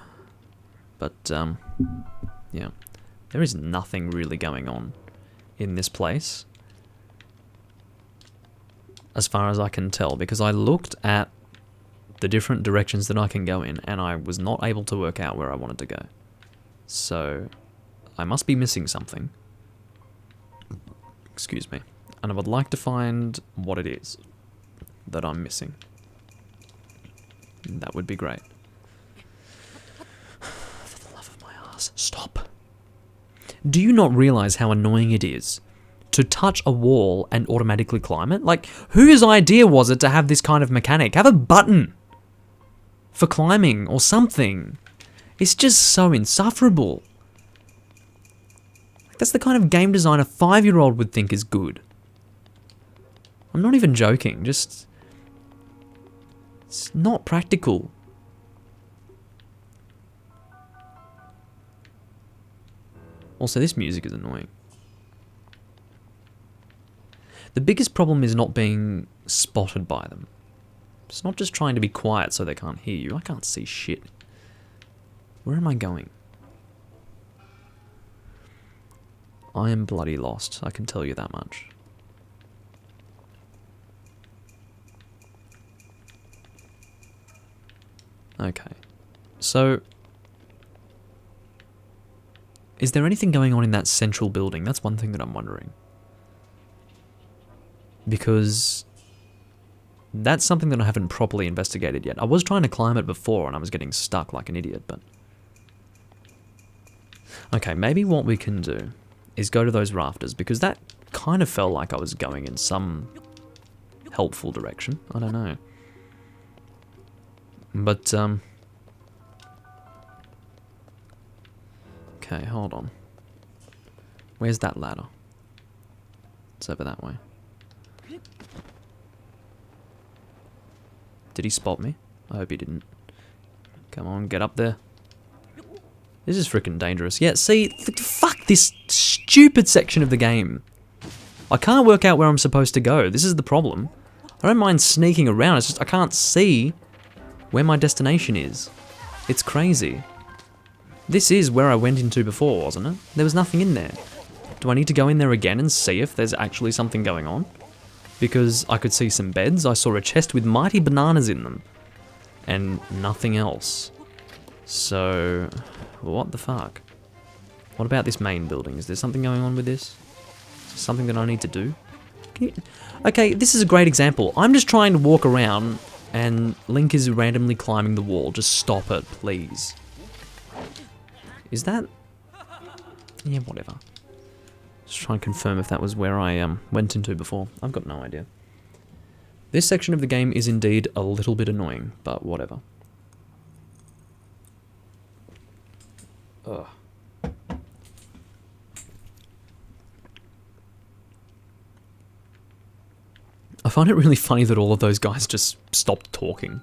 But, yeah. There is nothing really going on in this place. As far as I can tell, because I looked at the different directions that I can go in, and I was not able to work out where I wanted to go. So, I must be missing something. Excuse me. And I would like to find what it is that I'm missing. That would be great. For the love of my ass, stop. Do you not realize how annoying it is to touch a wall and automatically climb it? Like, whose idea was it to have this kind of mechanic? Have a button for climbing or something. It's just so insufferable. That's the kind of game design a 5-year-old would think is good. I'm not even joking, just... it's not practical. Also, this music is annoying. The biggest problem is not being spotted by them. It's not just trying to be quiet so they can't hear you. I can't see shit. Where am I going? I am bloody lost, I can tell you that much. Okay. So... is there anything going on in that central building? That's one thing that I'm wondering. Because... that's something that I haven't properly investigated yet. I was trying to climb it before and I was getting stuck like an idiot, but... okay, maybe what we can do is go to those rafters, because that kind of felt like I was going in some helpful direction. I don't know. But, okay, hold on. Where's that ladder? It's over that way. Did he spot me? I hope he didn't. Come on, get up there. This is freaking dangerous. Yeah, see, fuck this stupid section of the game. I can't work out where I'm supposed to go. This is the problem. I don't mind sneaking around, it's just I can't see where my destination is. It's crazy. This is where I went into before, wasn't it? There was nothing in there. Do I need to go in there again and see if there's actually something going on? Because I could see some beds, I saw a chest with mighty bananas in them. And nothing else. So, what the fuck? What about this main building? Is there something going on with this? Is there something that I need to do? Okay, this is a great example. I'm just trying to walk around and Link is randomly climbing the wall. Just stop it, please. Is that... yeah, whatever. Just trying to confirm if that was where I went into before. I've got no idea. This section of the game is indeed a little bit annoying, but whatever. Ugh. I find it really funny that all of those guys just stopped talking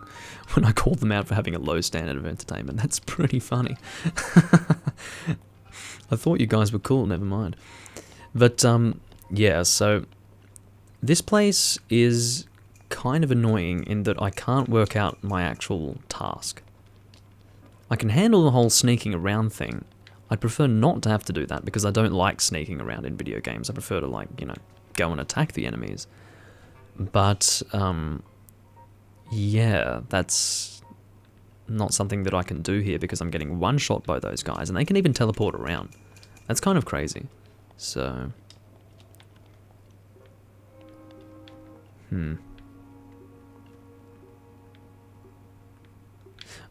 when I called them out for having a low standard of entertainment. That's pretty funny. I thought you guys were cool, never mind. But, yeah, so this place is kind of annoying in that I can't work out my actual task. I can handle the whole sneaking around thing. I'd prefer not to have to do that because I don't like sneaking around in video games. I prefer to, like, you know, go and attack the enemies. But, yeah, that's not something that I can do here because I'm getting one-shot by those guys, and they can even teleport around. That's kind of crazy. So...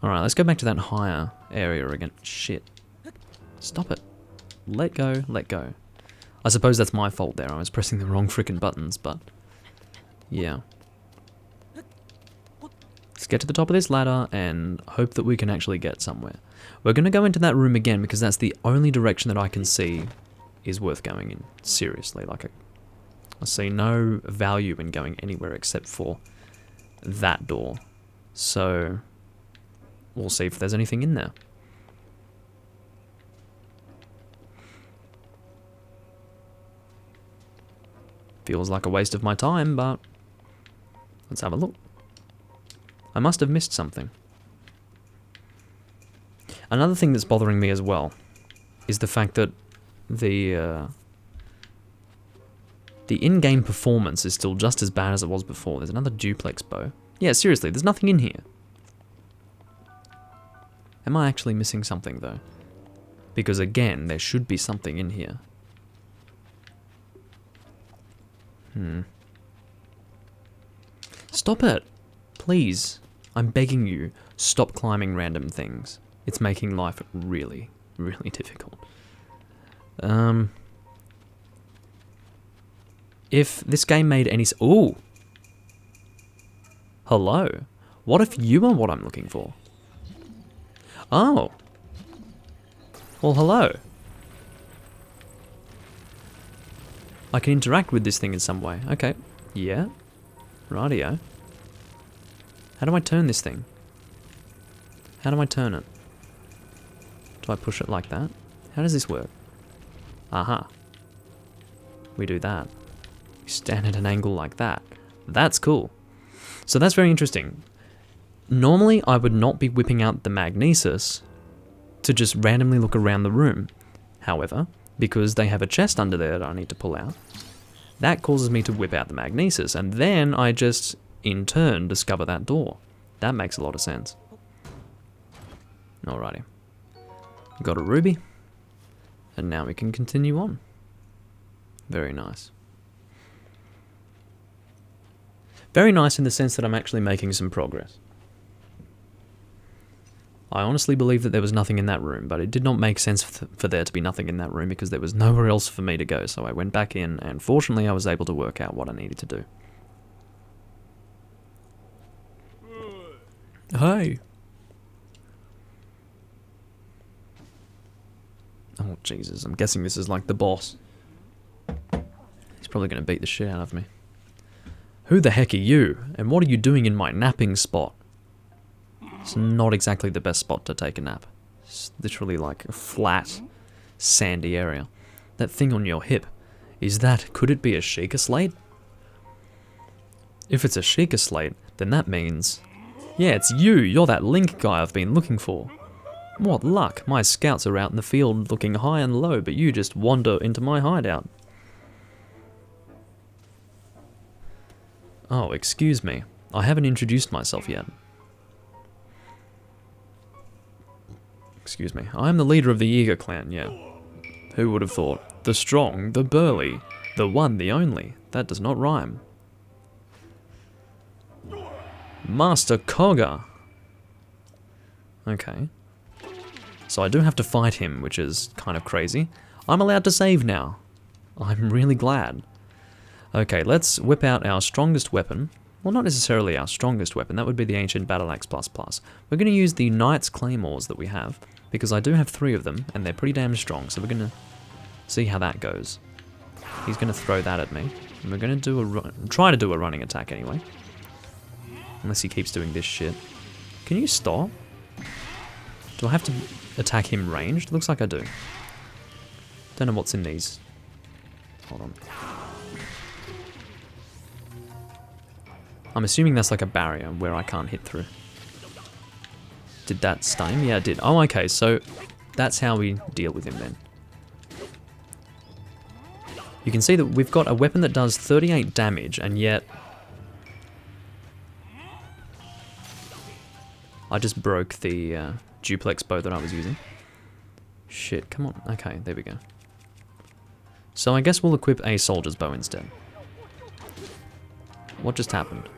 Alright, let's go back to that higher area again. Shit. Stop it. Let go, let go. I suppose that's my fault there. I was pressing the wrong frickin' buttons, but... yeah. Let's get to the top of this ladder and hope that we can actually get somewhere. We're going to go into that room again because that's the only direction that I can see is worth going in. Seriously, like I see no value in going anywhere except for that door. So we'll see if there's anything in there. Feels like a waste of my time, but let's have a look. I must have missed something. Another thing that's bothering me as well is the fact that the in-game performance is still just as bad as it was before. There's another duplex bow. Yeah, seriously, there's nothing in here. Am I actually missing something, though? Because, again, there should be something in here. Stop it! Please. I'm begging you, stop climbing random things. It's making life really, really difficult. If this game made any... Ooh! Hello? What if you are what I'm looking for? Oh! Well, hello. I can interact with this thing in some way. Okay. Yeah. Rightio. How do I turn this thing? How do I turn it? Do I push it like that? How does this work? Aha. We do that. We stand at an angle like that. That's cool. So that's very interesting. Normally, I would not be whipping out the magnesis to just randomly look around the room. However, because they have a chest under there that I need to pull out, that causes me to whip out the magnesis, and then I just, in turn, discover that door. That makes a lot of sense. Alrighty. Got a ruby, and now we can continue on. Very nice. Very nice in the sense that I'm actually making some progress. I honestly believe that there was nothing in that room, but it did not make sense for there to be nothing in that room because there was nowhere else for me to go, so I went back in, and fortunately I was able to work out what I needed to do. Hey! Oh, Jesus, I'm guessing this is like the boss. He's probably going to beat the shit out of me. Who the heck are you? And what are you doing in my napping spot? It's not exactly the best spot to take a nap. It's literally like a flat, sandy area. That thing on your hip, could it be a Sheikah slate? If it's a Sheikah slate, then that means... Yeah, it's you! You're that Link guy I've been looking for. What luck! My scouts are out in the field looking high and low, but you just wander into my hideout. Oh, excuse me. I haven't introduced myself yet. Excuse me. I am the leader of the Yiga Clan, yeah. Who would have thought? The strong, the burly, the one, the only. That does not rhyme. Master Koga! Okay. So I do have to fight him, which is kind of crazy. I'm allowed to save now. I'm really glad. Okay, let's whip out our strongest weapon, Well, not necessarily our strongest weapon. That would be the Ancient Battle Axe ++. We're going to use the Knight's Claymores that we have, because I do have 3 of them, and they're pretty damn strong, so we're going to see how that goes. He's going to throw that at me, and we're going to try to do a running attack anyway. Unless he keeps doing this shit. Can you stop? Do I have to attack him ranged? Looks like I do. Don't know what's in these. Hold on. I'm assuming that's like a barrier where I can't hit through. Did that stun him? Yeah, it did. Oh, okay, so that's how we deal with him then. You can see that we've got a weapon that does 38 damage, and yet I just broke the duplex bow that I was using. Shit, come on. Okay, there we go. So I guess we'll equip a soldier's bow instead. What just happened?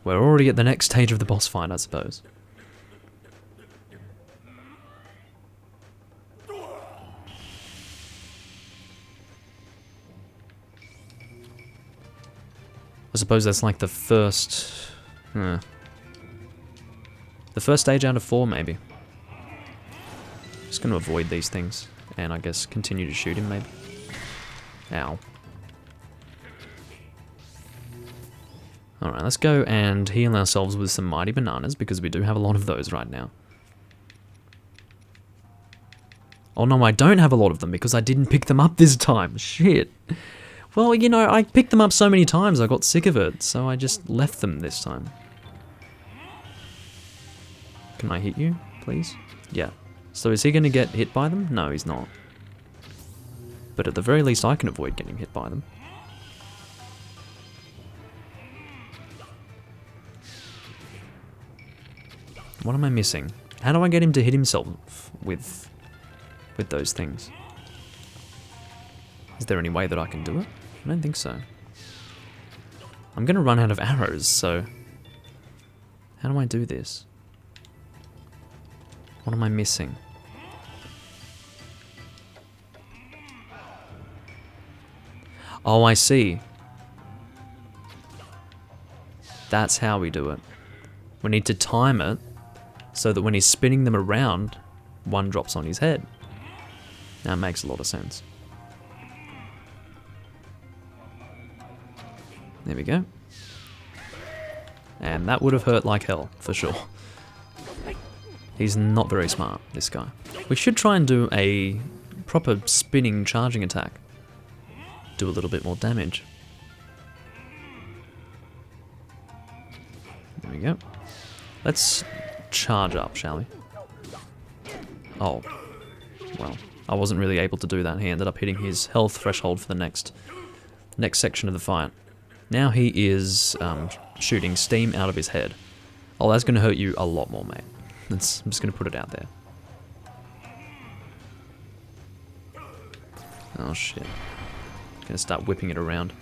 We're already at the next stage of the boss fight, I suppose. I suppose that's like the first... the first stage out of 4, maybe. Just gonna avoid these things, and I guess continue to shoot him, maybe. Ow. Alright, let's go and heal ourselves with some mighty bananas, because we do have a lot of those right now. Oh no, I don't have a lot of them, because I didn't pick them up this time. Shit. Well, you know, I picked them up so many times, I got sick of it, so I just left them this time. Can I hit you, please? Yeah. So is he going to get hit by them? No, he's not. But at the very least, I can avoid getting hit by them. What am I missing? How do I get him to hit himself with those things? Is there any way that I can do it? I don't think so. I'm going to run out of arrows, so... How do I do this? What am I missing? Oh, I see. That's how we do it. We need to time it so that when he's spinning them around, one drops on his head. That makes a lot of sense. There we go. And that would have hurt like hell, for sure. He's not very smart, this guy. We should try and do a proper spinning charging attack. Do a little bit more damage. There we go. Let's charge up, shall we? Oh. Well, I wasn't really able to do that. He ended up hitting his health threshold for the next section of the fight. Now he is shooting steam out of his head. Oh, that's going to hurt you a lot more, mate. I'm just going to put it out there. Oh, shit. Going to start whipping it around.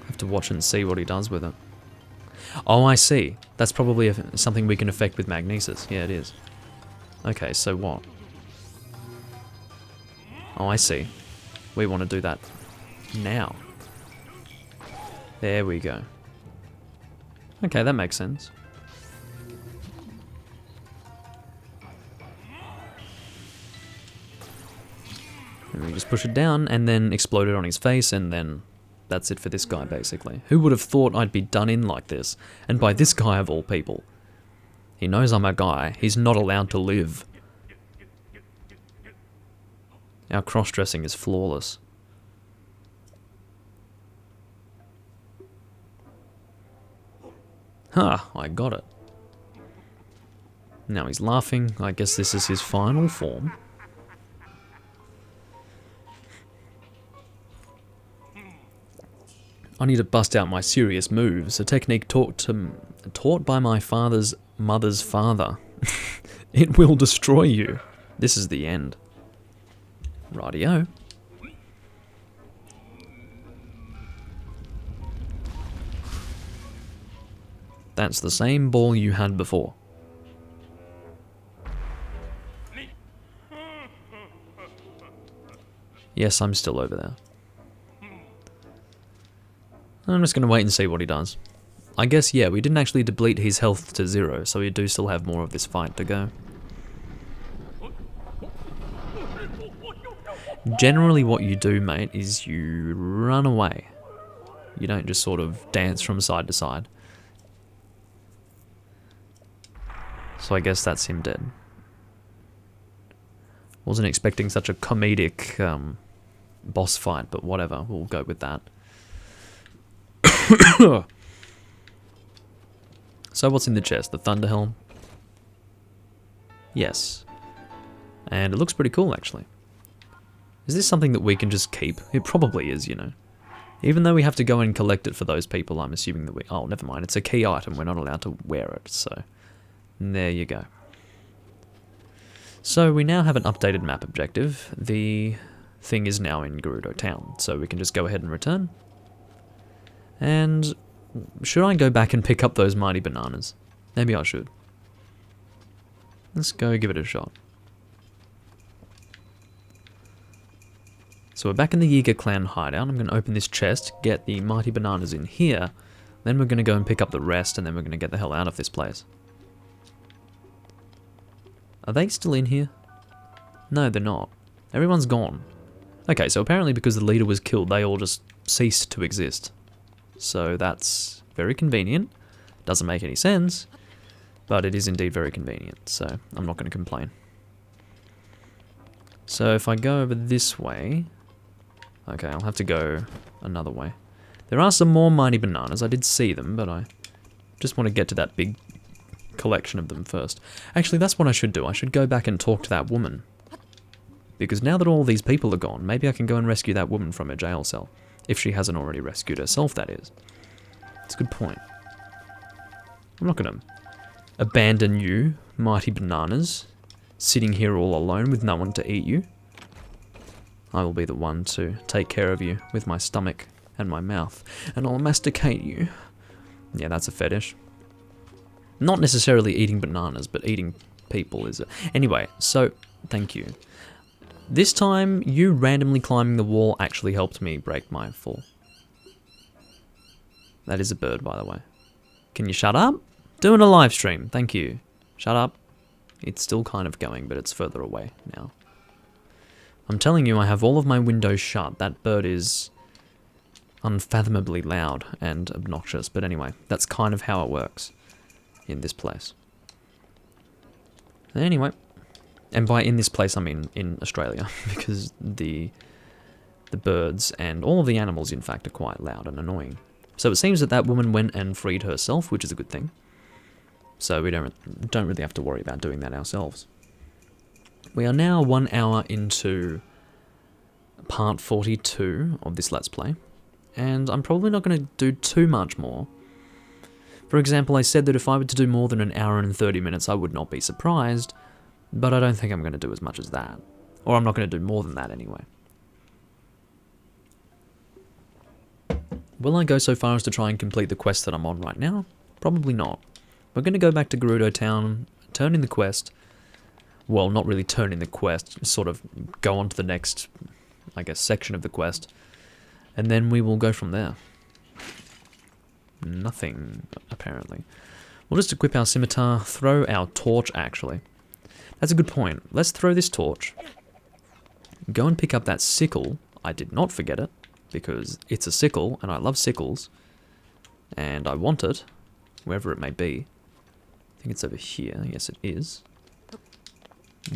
Have to watch and see what he does with it. Oh, I see. That's probably something we can affect with magnesis. Yeah, it is. Okay, so what? Oh, I see. We want to do that now. There we go. Okay, that makes sense. And we just push it down and then explode it on his face, and then that's it for this guy, basically. Who would have thought I'd be done in like this? And by this guy of all people. He knows I'm a guy. He's not allowed to live. Our cross-dressing is flawless. Ha! I got it. Now he's laughing. I guess this is his final form. I need to bust out my serious moves, a technique taught by my father's mother's father. It will destroy you. This is the end. Rightio. That's the same ball you had before. Yes, I'm still over there. I'm just going to wait and see what he does. I guess, yeah, we didn't actually deplete his health to 0, so we do still have more of this fight to go. Generally what you do, mate, is you run away. You don't just sort of dance from side to side. So I guess that's him dead. Wasn't expecting such a comedic boss fight, but whatever, we'll go with that. So what's in the chest? The Thunder Helm? Yes. And it looks pretty cool, actually. Is this something that we can just keep? It probably is, you know. Even though we have to go and collect it for those people, I'm assuming that we... Oh, never mind. It's a key item. We're not allowed to wear it, so... There you go. So we now have an updated map objective. The thing is now in Gerudo Town, so we can just go ahead and return. And... should I go back and pick up those mighty bananas? Maybe I should. Let's go give it a shot. So we're back in the Yiga Clan Hideout. I'm going to open this chest, get the mighty bananas in here, then we're going to go and pick up the rest, and then we're going to get the hell out of this place. Are they still in here? No, they're not. Everyone's gone. Okay, so apparently because the leader was killed, they all just ceased to exist. So that's very convenient. Doesn't make any sense, but it is indeed very convenient, so I'm not going to complain. So if I go over this way... Okay, I'll have to go another way. There are some more mighty bananas. I did see them, but I just want to get to that big collection of them first. Actually, that's what I should do. I should go back and talk to that woman. Because now that all these people are gone, maybe I can go and rescue that woman from her jail cell. If she hasn't already rescued herself, that is. It's a good point. I'm not going to abandon you, mighty bananas, sitting here all alone with no one to eat you. I will be the one to take care of you with my stomach and my mouth, and I'll masticate you. Yeah, that's a fetish. Not necessarily eating bananas, but eating people is it. Anyway, so, thank you. This time, you randomly climbing the wall actually helped me break my fall. That is a bird, by the way. Can you shut up? Doing a live stream, thank you. Shut up. It's still kind of going, but it's further away now. I'm telling you, I have all of my windows shut. That bird is unfathomably loud and obnoxious. But anyway, that's kind of how it works in this place. Anyway, and by in this place, I mean in Australia, because the birds and all of the animals, in fact, are quite loud and annoying. So it seems that that woman went and freed herself, which is a good thing. So we don't really have to worry about doing that ourselves. We are now 1 hour into part 42 of this Let's Play, and I'm probably not going to do too much more. For example, I said that if I were to do more than 1 hour and 30 minutes, I would not be surprised, but I don't think I'm going to do as much as that. Or I'm not going to do more than that anyway. Will I go so far as to try and complete the quest that I'm on right now? Probably not. We're going to go back to Gerudo Town, turn in the quest. Well, not really turn in the quest, sort of go on to the next, I guess, section of the quest. And then we will go from there. Nothing, apparently. We'll just equip our scimitar, throw our torch, actually. That's a good point. Let's throw this torch. Go and pick up that sickle. I did not forget it, because it's a sickle, and I love sickles. And I want it, wherever it may be. I think it's over here. Yes, it is.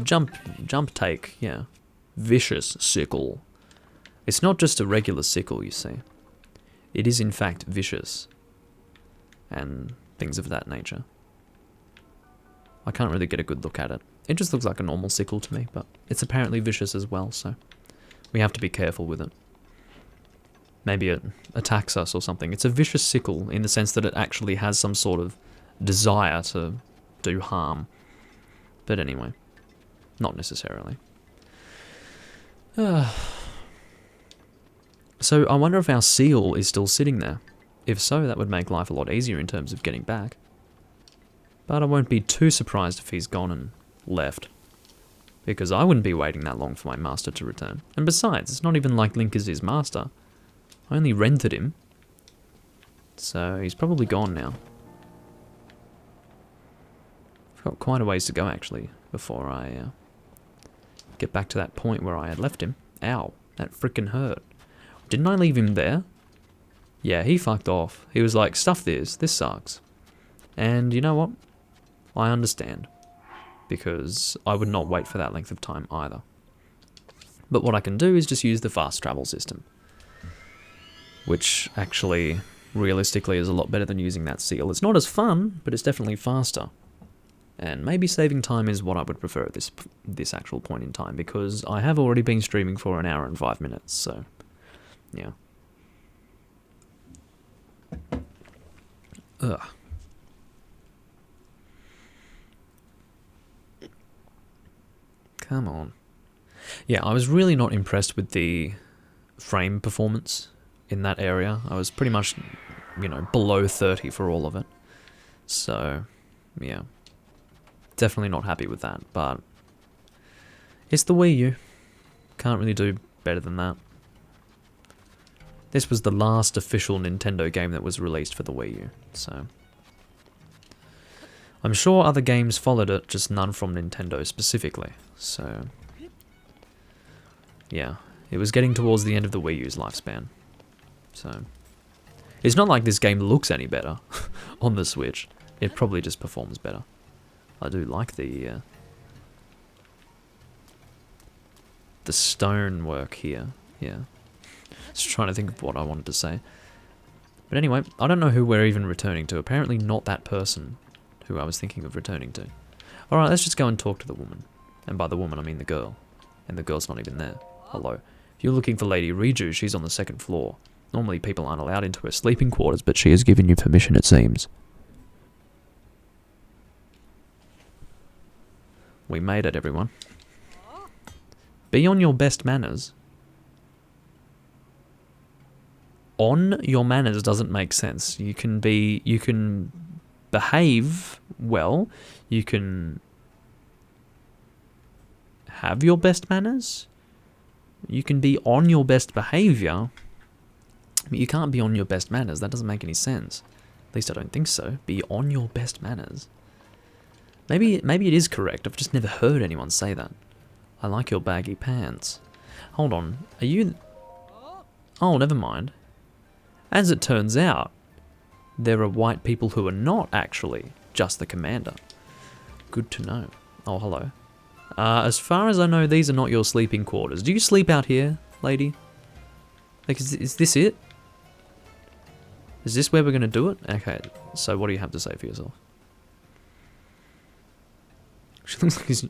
Jump take, yeah. Vicious sickle. It's not just a regular sickle, you see. It is in fact vicious. And things of that nature. I can't really get a good look at it. It just looks like a normal sickle to me, but it's apparently vicious as well, so we have to be careful with it. Maybe it attacks us or something. It's a vicious sickle in the sense that it actually has some sort of desire to do harm. But anyway. Not necessarily. So I wonder if our seal is still sitting there. If so, that would make life a lot easier in terms of getting back. But I won't be too surprised if he's gone and left. Because I wouldn't be waiting that long for my master to return. And besides, it's not even like Link is his master. I only rented him. So he's probably gone now. I've got quite a ways to go actually before I get back to that point where I had left him. Ow, that frickin' hurt. Didn't I leave him there? Yeah, he fucked off. He was like, stuff this sucks. And you know what? I understand. Because I would not wait for that length of time either. But what I can do is just use the fast travel system. Which actually, realistically, is a lot better than using that seal. It's not as fun, but it's definitely faster. And maybe saving time is what I would prefer at this actual point in time, because I have already been streaming for 1 hour and 5 minutes, so yeah. Ugh. Come on. Yeah, I was really not impressed with the frame performance in that area. I was pretty much, you know, below 30 for all of it. So, yeah. Definitely not happy with that, but it's the Wii U. Can't really do better than that. This was the last official Nintendo game that was released for the Wii U, so I'm sure other games followed it, just none from Nintendo specifically, so yeah, it was getting towards the end of the Wii U's lifespan, so it's not like this game looks any better on the Switch, it probably just performs better. I do like the stone work here, yeah. Just trying to think of what I wanted to say. But anyway, I don't know who we're even returning to. Apparently not that person who I was thinking of returning to. Alright, let's just go and talk to the woman. And by the woman, I mean the girl. And the girl's not even there. Hello. If you're looking for Lady Riju, she's on the 2nd floor. Normally people aren't allowed into her sleeping quarters, but she has given you permission, it seems. We made it, everyone. Be on your best manners. On your manners doesn't make sense. You can behave well. You can have your best manners. You can be on your best behavior. But you can't be on your best manners. That doesn't make any sense. At least I don't think so. Be on your best manners. Maybe it is correct. I've just never heard anyone say that. I like your baggy pants. Hold on. Are you... Oh, never mind. As it turns out, there are white people who are not actually just the commander. Good to know. Oh, hello. As far as I know, these are not your sleeping quarters. Do you sleep out here, lady? Like, is this it? Is this where we're going to do it? Okay, so what do you have to say for yourself? She looks like she's...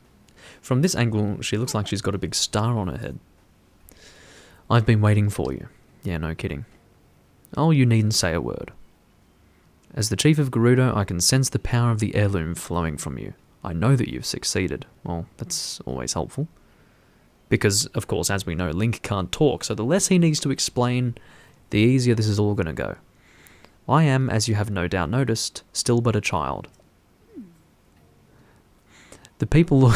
From this angle, she looks like she's got a big star on her head. I've been waiting for you. Yeah, no kidding. Oh, you needn't say a word. As the chief of Gerudo, I can sense the power of the heirloom flowing from you. I know that you've succeeded. Well, that's always helpful. Because, of course, as we know, Link can't talk, so the less he needs to explain, the easier this is all going to go. I am, as you have no doubt noticed, still but a child. The people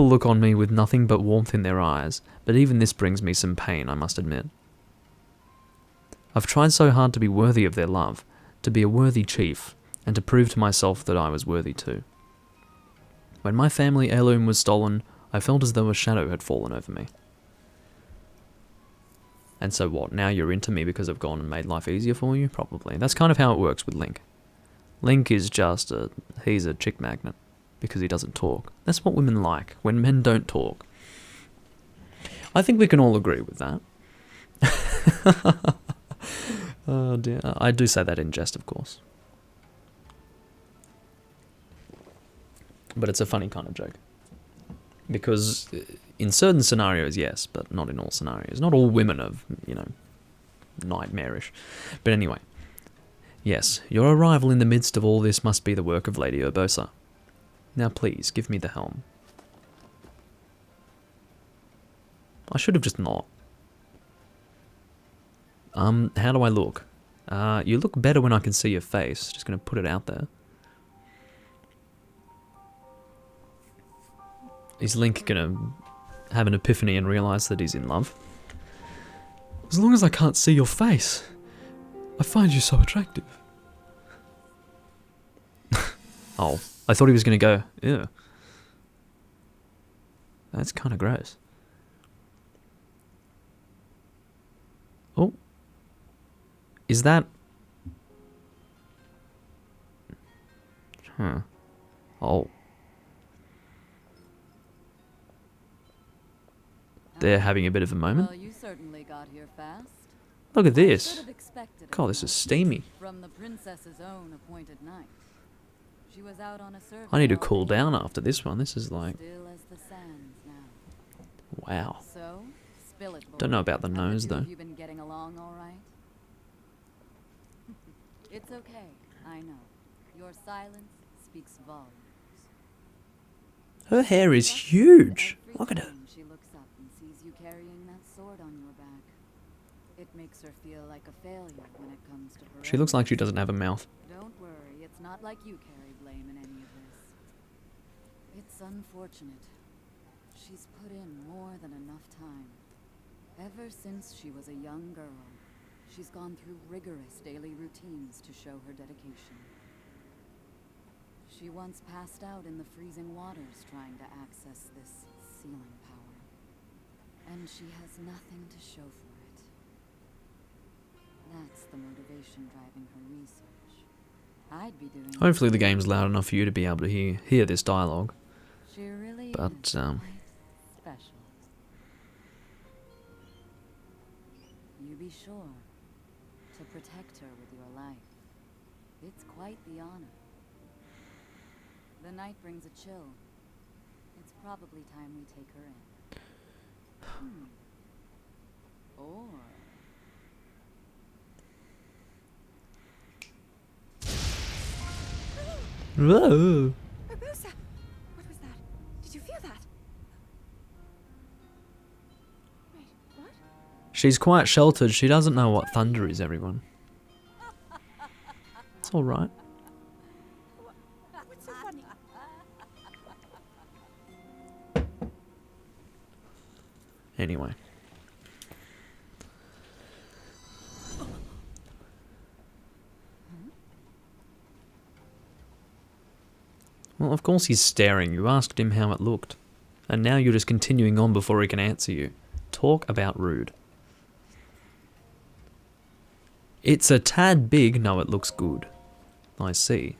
look on me with nothing but warmth in their eyes, but even this brings me some pain, I must admit. I've tried so hard to be worthy of their love, to be a worthy chief, and to prove to myself that I was worthy too. When my family heirloom was stolen, I felt as though a shadow had fallen over me. And so what, now you're into me because I've gone and made life easier for you? Probably. That's kind of how it works with Link. Link is just he's a chick magnet, because he doesn't talk. That's what women like, when men don't talk. I think we can all agree with that. Oh dear. I do say that in jest, of course. But it's a funny kind of joke. Because in certain scenarios, yes, but not in all scenarios. Not all women are, you know, nightmarish. But anyway. Yes, your arrival in the midst of all this must be the work of Lady Urbosa. Now please, give me the helm. I should have just not. How do I look? You look better when I can see your face. Just gonna put it out there. Is Link gonna have an epiphany and realise that he's in love? As long as I can't see your face. I find you so attractive. Oh, I thought he was going to go, ew. That's kind of gross. Oh. Is that... Huh. Oh. They're having a bit of a moment. Well, you certainly got here fast. Look at this. Should have expected God, this is steamy. from the princess's own appointed knight. She was out on a survey. I need to cool down after this one. This is like... Still as the sands now. Wow. So, spill it, boy. Don't know about the nose, though. Have you been getting along all right? It's okay, I know. Your silence speaks volumes. Her hair is huge. Look at her. She looks up and sees you carrying that sword on your back. It makes her feel like a failure when it comes to her. She looks like she doesn't have a mouth. Don't worry, it's not like you carry blame in any of this. It's unfortunate. She's put in more than enough time. Ever since she was a young girl, she's gone through rigorous daily routines to show her dedication. She once passed out in the freezing waters trying to access this sealing power. And she has nothing to show for it. That's the motivation driving her research. I'd be doing... Hopefully the game's loud enough for you to be able to hear this dialogue. She really But, is quite special. You be sure to protect her with your life. It's quite the honor. The night brings a chill. It's probably time we take her in. Or... Whoa. Barbosa! What was that? Did you feel that? Wait, what? She's quite sheltered. She doesn't know what thunder is, everyone. It's alright. What's so funny? Anyway. Well, of course he's staring. You asked him how it looked. And now you're just continuing on before he can answer you. Talk about rude. It's a tad big. No, it looks good. I see.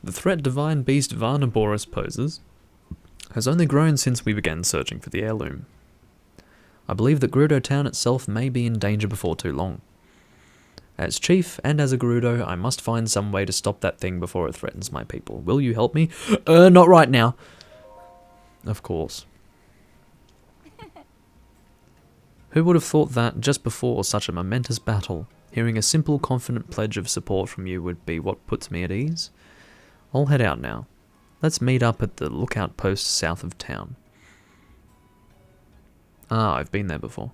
The threat Divine Beast Varnaboris poses has only grown since we began searching for the heirloom. I believe that Gerudo Town itself may be in danger before too long. As chief and as a Gerudo, I must find some way to stop that thing before it threatens my people. Will you help me? Not right now. Of course. Who would have thought that, just before such a momentous battle, hearing a simple, confident pledge of support from you would be what puts me at ease? I'll head out now. Let's meet up at the lookout post south of town. Ah, I've been there before.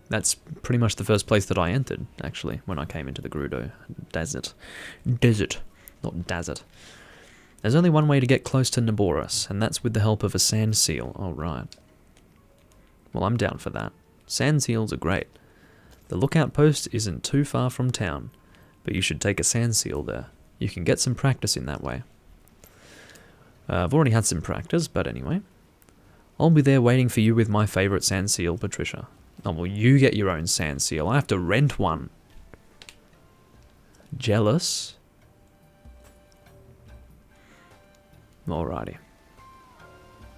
That's pretty much the first place that I entered, actually, when I came into the Gerudo Desert. Desert, not desert. There's only one way to get close to Naboris, and that's with the help of a sand seal. Oh, right. Well, I'm down for that. Sand seals are great. The lookout post isn't too far from town, but you should take a sand seal there. You can get some practice in that way. I've already had some practice, but anyway. I'll be there waiting for you with my favourite sand seal, Patricia. Oh, well, you get your own sand seal. I have to rent one. Jealous? Alrighty.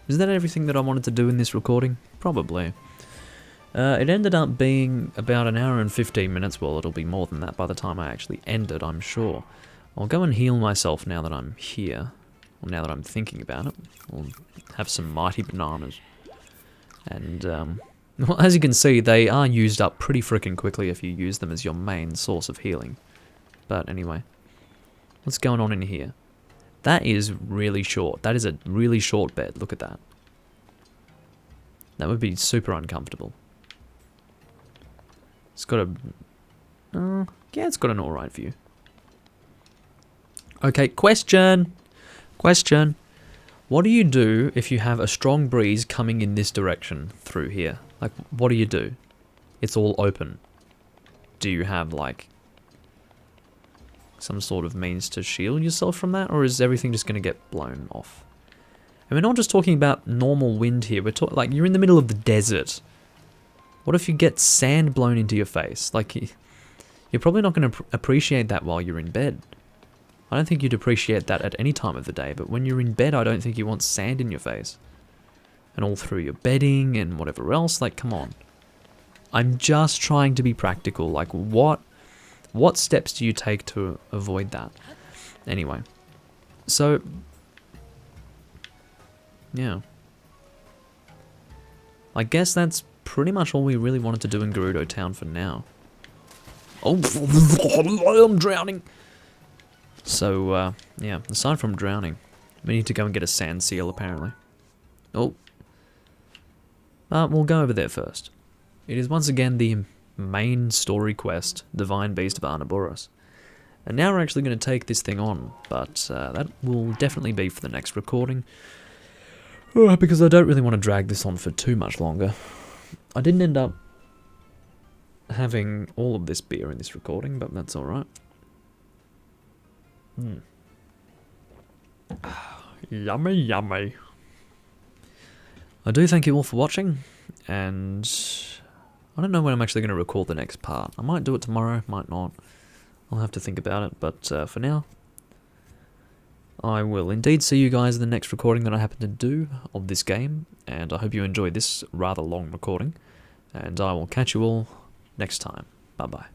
Is that everything that I wanted to do in this recording? Probably. It ended up being about an hour and 15 minutes. Well, it'll be more than that by the time I actually end it, I'm sure. I'll go and heal myself now that I'm here. Or now that I'm thinking about it. I'll have some mighty bananas. And, well, as you can see, they are used up pretty freaking quickly if you use them as your main source of healing. But anyway, what's going on in here? That is really short. That is a really short bed. Look at that. That would be super uncomfortable. It's got a... yeah, it's got an alright view. Okay, question. Question. What do you do if you have a strong breeze coming in this direction through here? Like, what do you do? It's all open. Do you have, like, some sort of means to shield yourself from that? Or is everything just going to get blown off? And we're not just talking about normal wind here. We're talking, like, you're in the middle of the desert. What if you get sand blown into your face? Like, you're probably not going to appreciate that while you're in bed. I don't think you'd appreciate that at any time of the day, but when you're in bed, I don't think you want sand in your face. And all through your bedding and whatever else, like, come on. I'm just trying to be practical. Like, what steps do you take to avoid that? Anyway, so, yeah. I guess that's pretty much all we really wanted to do in Gerudo Town for now. Oh, I'm drowning. So, yeah, aside from drowning, we need to go and get a sand seal, apparently. Oh. But we'll go over there first. It is once again the main story quest, Divine Beast of Arnaboros. And now we're actually going to take this thing on, but that will definitely be for the next recording. Because I don't really want to drag this on for too much longer. I didn't end up having all of this beer in this recording, but that's alright. Yummy, yummy. I do thank you all for watching, and I don't know when I'm actually going to record the next part. I might do it tomorrow, might not. I'll have to think about it, but for now, I will indeed see you guys in the next recording that I happen to do of this game, and I hope you enjoyed this rather long recording, and I will catch you all next time. Bye-bye.